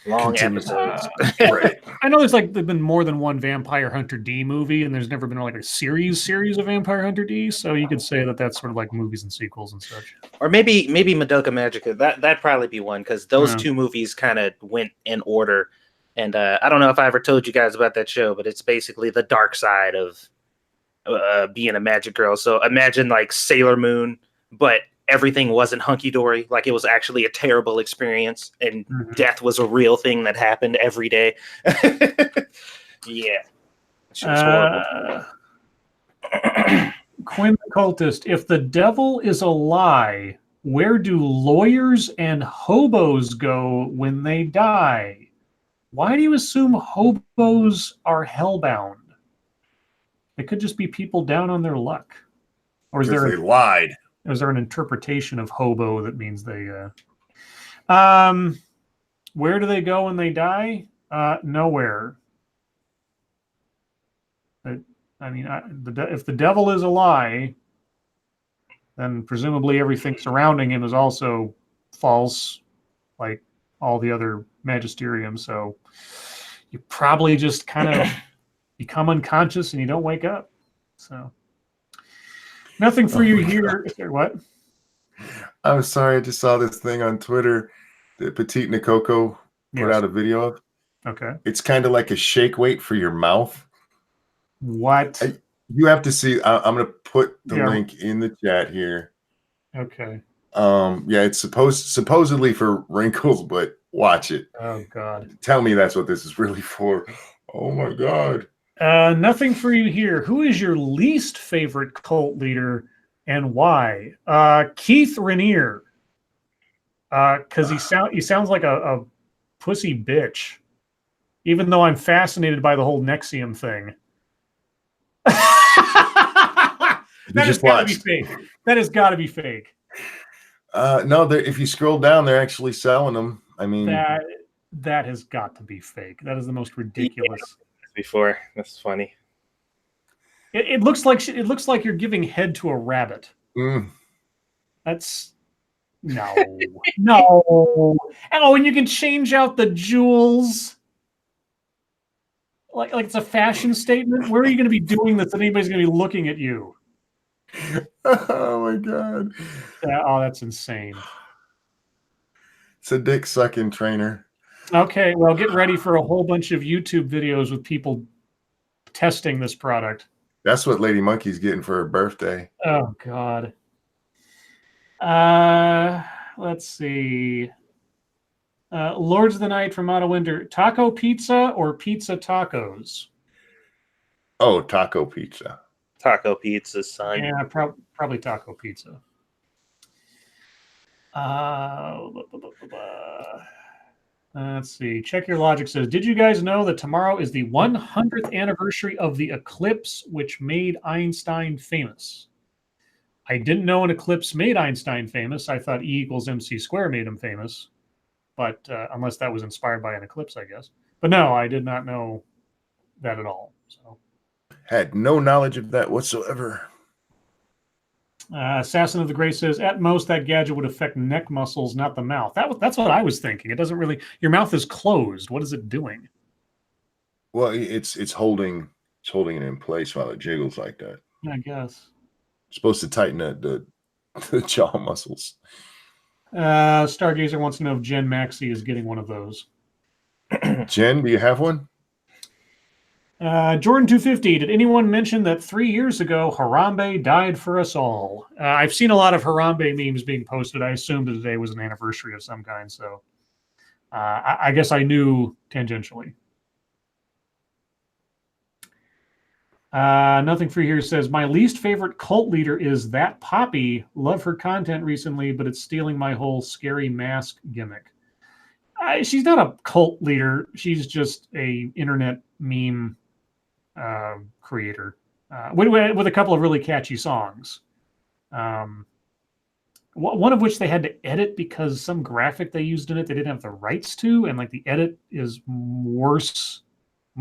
long episodes. Right. I know there's been more than one Vampire Hunter D movie, and there's never been like a series of Vampire Hunter D. So you could say that that's sort of like movies and sequels and such. Or maybe Madoka Magica. That'd probably be one because those 2 movies kind of went in order. And I don't know if I ever told you guys about that show, but it's basically the dark side of being a magic girl. So imagine like Sailor Moon, but everything wasn't hunky-dory. Like it was actually a terrible experience and death was a real thing that happened every day. Yeah. It was horrible. Quinn the Cultist, if the devil is a lie, where do lawyers and hobos go when they die? Why do you assume hobos are hellbound? It could just be people down on their luck. Or is they lied? Is there an interpretation of hobo that means they... where do they go when they die? Nowhere. But, if the devil is a lie, then presumably everything surrounding him is also false, like all the other magisterium. So you probably just kind of become unconscious and you don't wake up. So... Nothing for you here. What? I'm sorry, I just saw this thing on Twitter that Petite Nikoko put out a video of. Okay. It's kind of like a shake weight for your mouth. What? You have to see. I'm going to put the Yeah. link in the chat here. Okay. Yeah, it's supposedly for wrinkles, but watch it. Oh God. Tell me that's what this is really for. Oh my God. Nothing for you here. Who is your least favorite cult leader and why? Keith Rainier. Because he sounds like a pussy bitch. Even though I'm fascinated by the whole Nexium thing. That has got to be fake. That has got to be fake. No, if you scroll down, they're actually selling them. I mean, that has got to be fake. That is the most ridiculous. Before that's funny. It looks like you're giving head to a rabbit. That's no. Oh, and you can change out the jewels. Like it's a fashion statement. Where are you going to be doing this? That anybody's going to be looking at you? Oh my God. Oh, that's insane. It's a dick sucking trainer. Okay, well, get ready for a whole bunch of YouTube videos with people testing this product. That's what Lady Monkey's getting for her birthday. Oh God. Let's see. Lords of the Night from Out of Winter. Taco pizza or pizza tacos? Oh, taco pizza. Taco pizza, son. Yeah, probably taco pizza. Let's see. Check Your Logic says, did you guys know that tomorrow is the 100th anniversary of the eclipse which made Einstein famous? I didn't know an eclipse made Einstein famous. I thought E = MC squared made him famous. But unless that was inspired by an eclipse, I guess. But no, I did not know that at all. So had no knowledge of that whatsoever. Assassin of the Gray says, at most, that gadget would affect neck muscles, not the mouth. That's what I was thinking. It doesn't really... Your mouth is closed. What is it doing? Well, it's holding it in place while it jiggles like that. I guess. It's supposed to tighten the jaw muscles. Stargazer wants to know if Jen Maxey is getting one of those. Jen, do you have one? Jordan 250, did anyone mention that 3 years ago Harambe died for us all? I've seen a lot of Harambe memes being posted. I assumed that today was an anniversary of some kind, so I guess I knew tangentially. Nothing for you here says, my least favorite cult leader is that Poppy. Love her content recently, but it's stealing my whole scary mask gimmick. She's not a cult leader. She's just a internet meme creator with a couple of really catchy songs. One of which they had to edit because some graphic they used in it they didn't have the rights to, and like the edit is worse,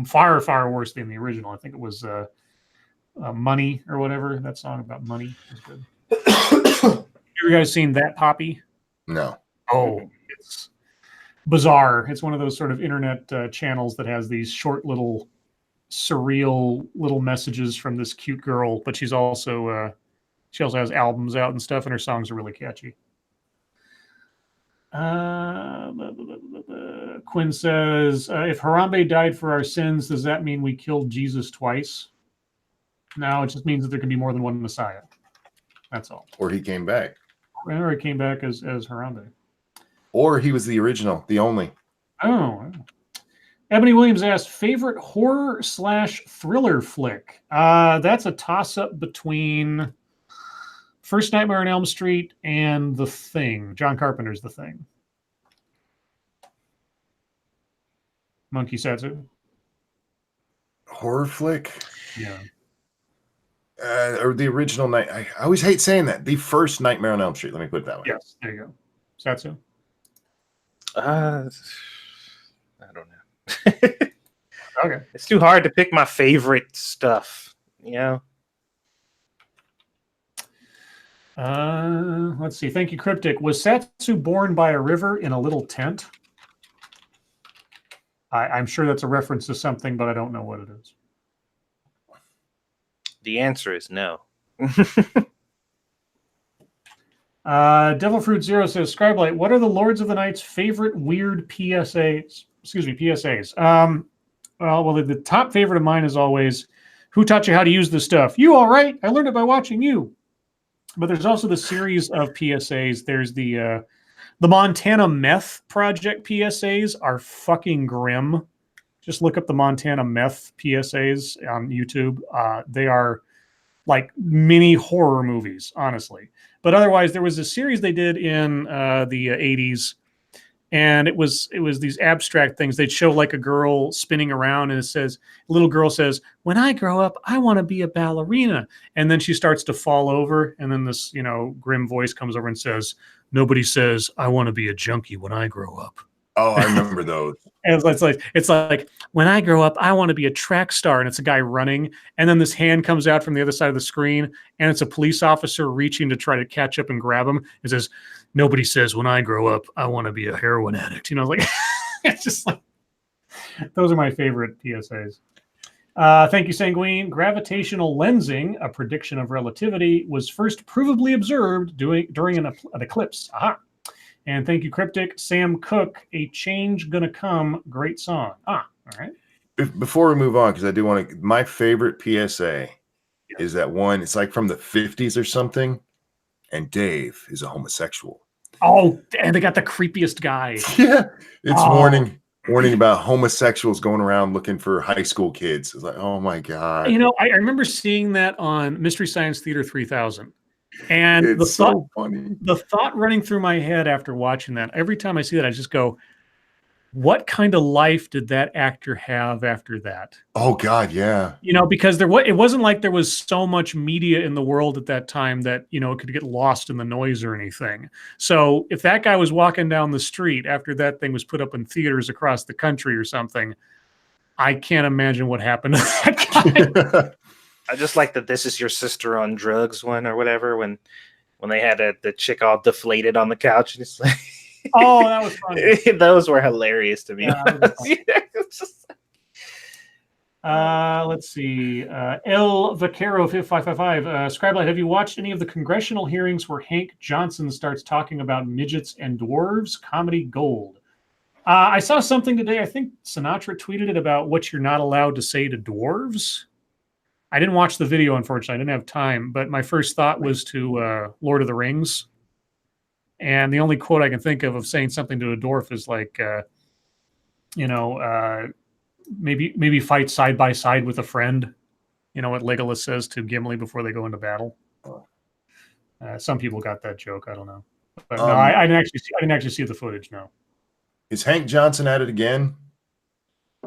far worse than the original. I think it was Money or whatever. That song about money is good. You guys seen That Poppy? No. Oh, it's bizarre. It's one of those sort of internet channels that has these short little surreal little messages from this cute girl, but she also has albums out and stuff, and her songs are really catchy. Quinn says, if Harambe died for our sins, does that mean we killed Jesus twice? No, it just means that there can be more than one Messiah. That's all. Or he came back. Or he came back as Harambe. Or he was the original, the only. Oh. Ebony Williams asked, favorite horror/thriller flick? That's a toss-up between First Nightmare on Elm Street and The Thing. John Carpenter's The Thing. Monkey Satsu. Horror flick? Yeah. Or the original night. I always hate saying that. The first Nightmare on Elm Street. Let me put it that way. Yes, there you go. Satsu. I don't know. Okay. It's too hard to pick my favorite stuff, you know? Let's see. Thank you, Cryptic. Was Satsu born by a river in a little tent? I'm sure that's a reference to something, but I don't know what it is. The answer is no. Devil Fruit Zero says, Scribe, what are the Lords of the Night's favorite weird PSAs? PSAs. Well, the top favorite of mine is always, who taught you how to use this stuff? You, all right? I learned it by watching you. But there's also the series of PSAs. There's the Montana Meth Project PSAs are fucking grim. Just look up the Montana Meth PSAs on YouTube. They are like mini horror movies, honestly. But otherwise, there was a series they did in the 80s, and it was these abstract things. They'd show like a girl spinning around, and a little girl says, "When I grow up, I want to be a ballerina." And then she starts to fall over, and then this grim voice comes over and says, "Nobody says I want to be a junkie when I grow up." Oh, I remember those. And it's like when I grow up, I want to be a track star, and it's a guy running, and then this hand comes out from the other side of the screen, and it's a police officer reaching to try to catch up and grab him. It says, "Nobody says when I grow up, I want to be a heroin addict." Like it's just like those are my favorite PSAs. Thank you, Sanguine. Gravitational lensing, a prediction of relativity, was first provably observed during an eclipse. Aha. And thank you, Cryptic. Sam Cooke, A Change Gonna Come, great song. All right. Before we move on, because I do want to, my favorite PSA is that one, it's like from the 50s or something, and Dave is a homosexual. Oh, and they got the creepiest guy. Yeah. It's warning about homosexuals going around looking for high school kids. It's like, oh my God. I remember seeing that on Mystery Science Theater 3000. And it's so funny. The thought running through my head after watching that, every time I see that, I just go, what kind of life did that actor have after that? Oh God, yeah. Because it wasn't like there was so much media in the world at that time that, it could get lost in the noise or anything. So if that guy was walking down the street after that thing was put up in theaters across the country or something, I can't imagine what happened to that guy. I just like that This Is Your Sister on Drugs one or whatever, when they had the chick all deflated on the couch. And it's like, oh, that was funny. Those were hilarious to me. Let's see. El Vaquero 5555. Scribe, have you watched any of the congressional hearings where Hank Johnson starts talking about midgets and dwarves? Comedy gold. I saw something today. I think Sinatra tweeted it about what you're not allowed to say to dwarves. I didn't watch the video, unfortunately. I didn't have time, but my first thought was to Lord of the Rings. And the only quote I can think of saying something to a dwarf is like, maybe fight side by side with a friend. What Legolas says to Gimli before they go into battle. Some people got that joke. I don't know. But no, I didn't actually see the footage, no. Is Hank Johnson at it again?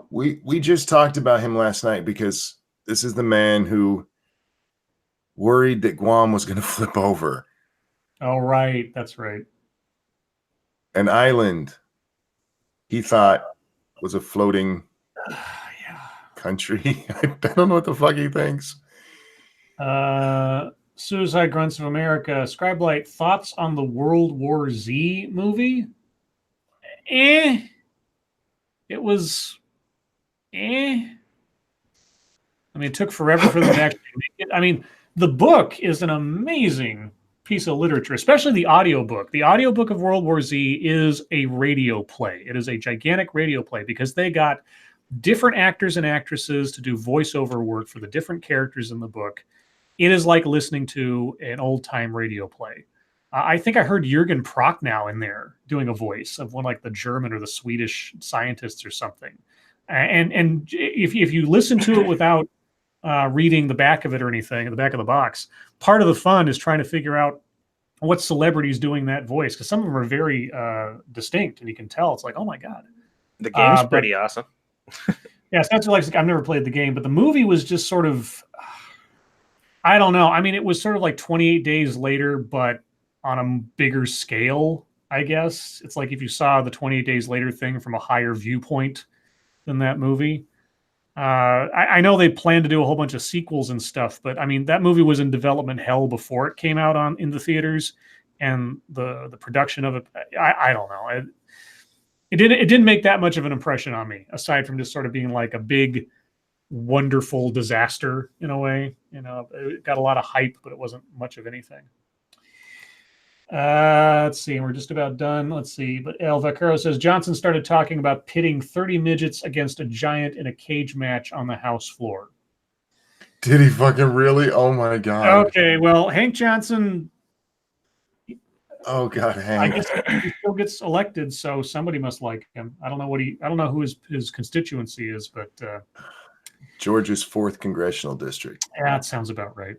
We just talked about him last night because this is the man who worried that Guam was going to flip over. Oh, right. That's right. An island he thought was a floating country. I don't know what the fuck he thinks. Suicide Grunts of America. Scribe Light, thoughts on the World War Z movie? It was it took forever for them to actually make it. The book is an amazing piece of literature, especially the audiobook. The audiobook of World War Z is a radio play. It is a gigantic radio play because they got different actors and actresses to do voiceover work for the different characters in the book. It is like listening to an old-time radio play. I think I heard Jürgen Prochnow in there doing a voice of one like the German or the Swedish scientists or something. And if you listen to it without reading the back of it or anything, the back of the box, part of the fun is trying to figure out what celebrity's doing that voice, because some of them are very distinct, and you can tell. It's like, oh my God. The game's pretty awesome. Yeah, Satsu likes. I've never played the game, but the movie was just sort of, I don't know. It was sort of like 28 Days Later, but on a bigger scale, I guess. It's like if you saw the 28 Days Later thing from a higher viewpoint than that movie. I know they plan to do a whole bunch of sequels and stuff, but that movie was in development hell before it came out in the theaters, and the production of it, I don't know. It didn't make that much of an impression on me, aside from just sort of being like a big, wonderful disaster in a way. It got a lot of hype, but it wasn't much of anything. Let's see. We're just about done. Let's see. But El Vaquero says Johnson started talking about pitting 30 midgets against a giant in a cage match on the house floor. Did he fucking really? Oh my god. Okay, well, Hank Johnson. Oh god, I Hank. guess he still gets elected, so somebody must like him. I don't know who his constituency is, but Georgia's 4th congressional district. that sounds about right.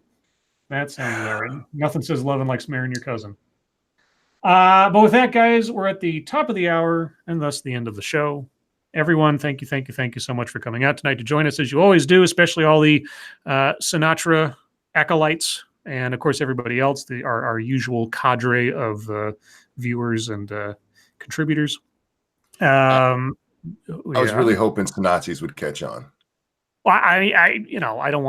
Nothing says love and like marrying your cousin. But with that, guys, we're at the top of the hour and thus the end of the show. Everyone, thank you so much for coming out tonight to join us, as you always do, especially all the Sinatra acolytes, and of course everybody else, our usual cadre of viewers and contributors. I was really hoping Nazis would catch on. Well, I don't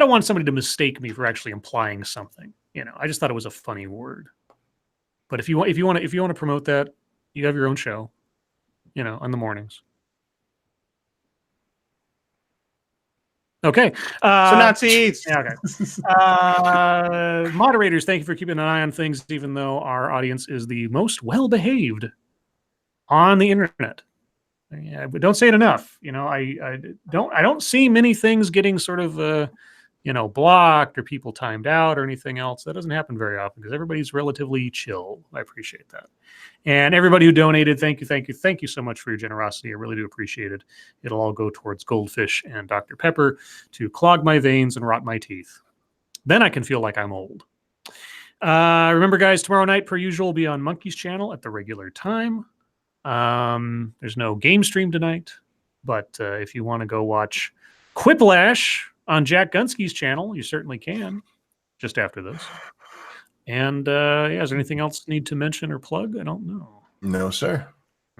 want somebody to mistake me for actually implying something. I just thought it was a funny word. But if you want to promote that, you have your own show, on the mornings. Okay. So Nazis. Yeah, okay. Moderators, thank you for keeping an eye on things, even though our audience is the most well-behaved on the internet. Yeah, but don't say it enough. I don't see many things getting sort of blocked or people timed out or anything else. That doesn't happen very often because everybody's relatively chill. I appreciate that. And everybody who donated, thank you so much for your generosity. I really do appreciate it. It'll all go towards Goldfish and Dr. Pepper to clog my veins and rot my teeth. Then I can feel like I'm old. Remember, guys, tomorrow night, per usual, will be on Monkey's channel at the regular time. There's no game stream tonight, but if you want to go watch Quiplash on Jack Gunsky's channel, you certainly can, just after this. And is there anything else need to mention or plug? I don't know. No, sir.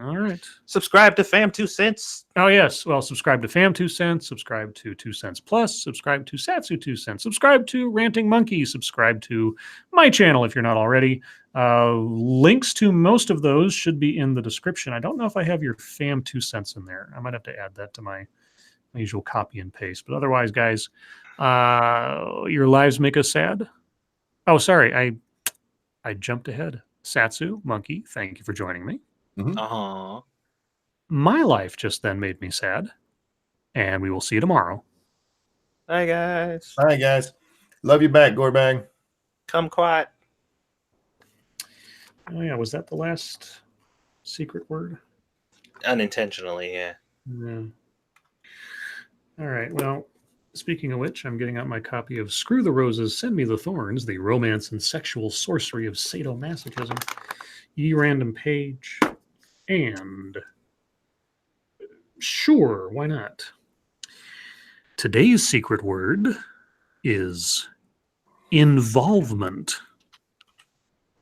All right. Subscribe to Fam 2 Cents. Oh, yes. Well, subscribe to Fam 2 Cents, subscribe to 2 Cents Plus, subscribe to Satsu 2 Cents, subscribe to Ranting Monkey, subscribe to my channel if you're not already. Links to most of those should be in the description. I don't know if I have your Fam 2 Cents in there. I might have to add that to my usual copy and paste. But otherwise, guys, your lives make us sad. Oh, sorry. I jumped ahead. Satsu, Monkey, thank you for joining me. Mm-hmm. My life just then made me sad. And we will see you tomorrow. Bye, guys. Bye, guys. Love you back, Gorebag. Come quiet. Oh, yeah. Was that the last secret word? Unintentionally, yeah. Yeah. All right. Well, speaking of which, I'm getting out my copy of Screw the Roses, Send Me the Thorns, the romance and sexual sorcery of sadomasochism, Ye Random Page, and sure, why not? Today's secret word is involvement.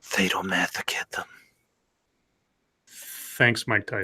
Sadomasochism. Thanks, Mike Tyson.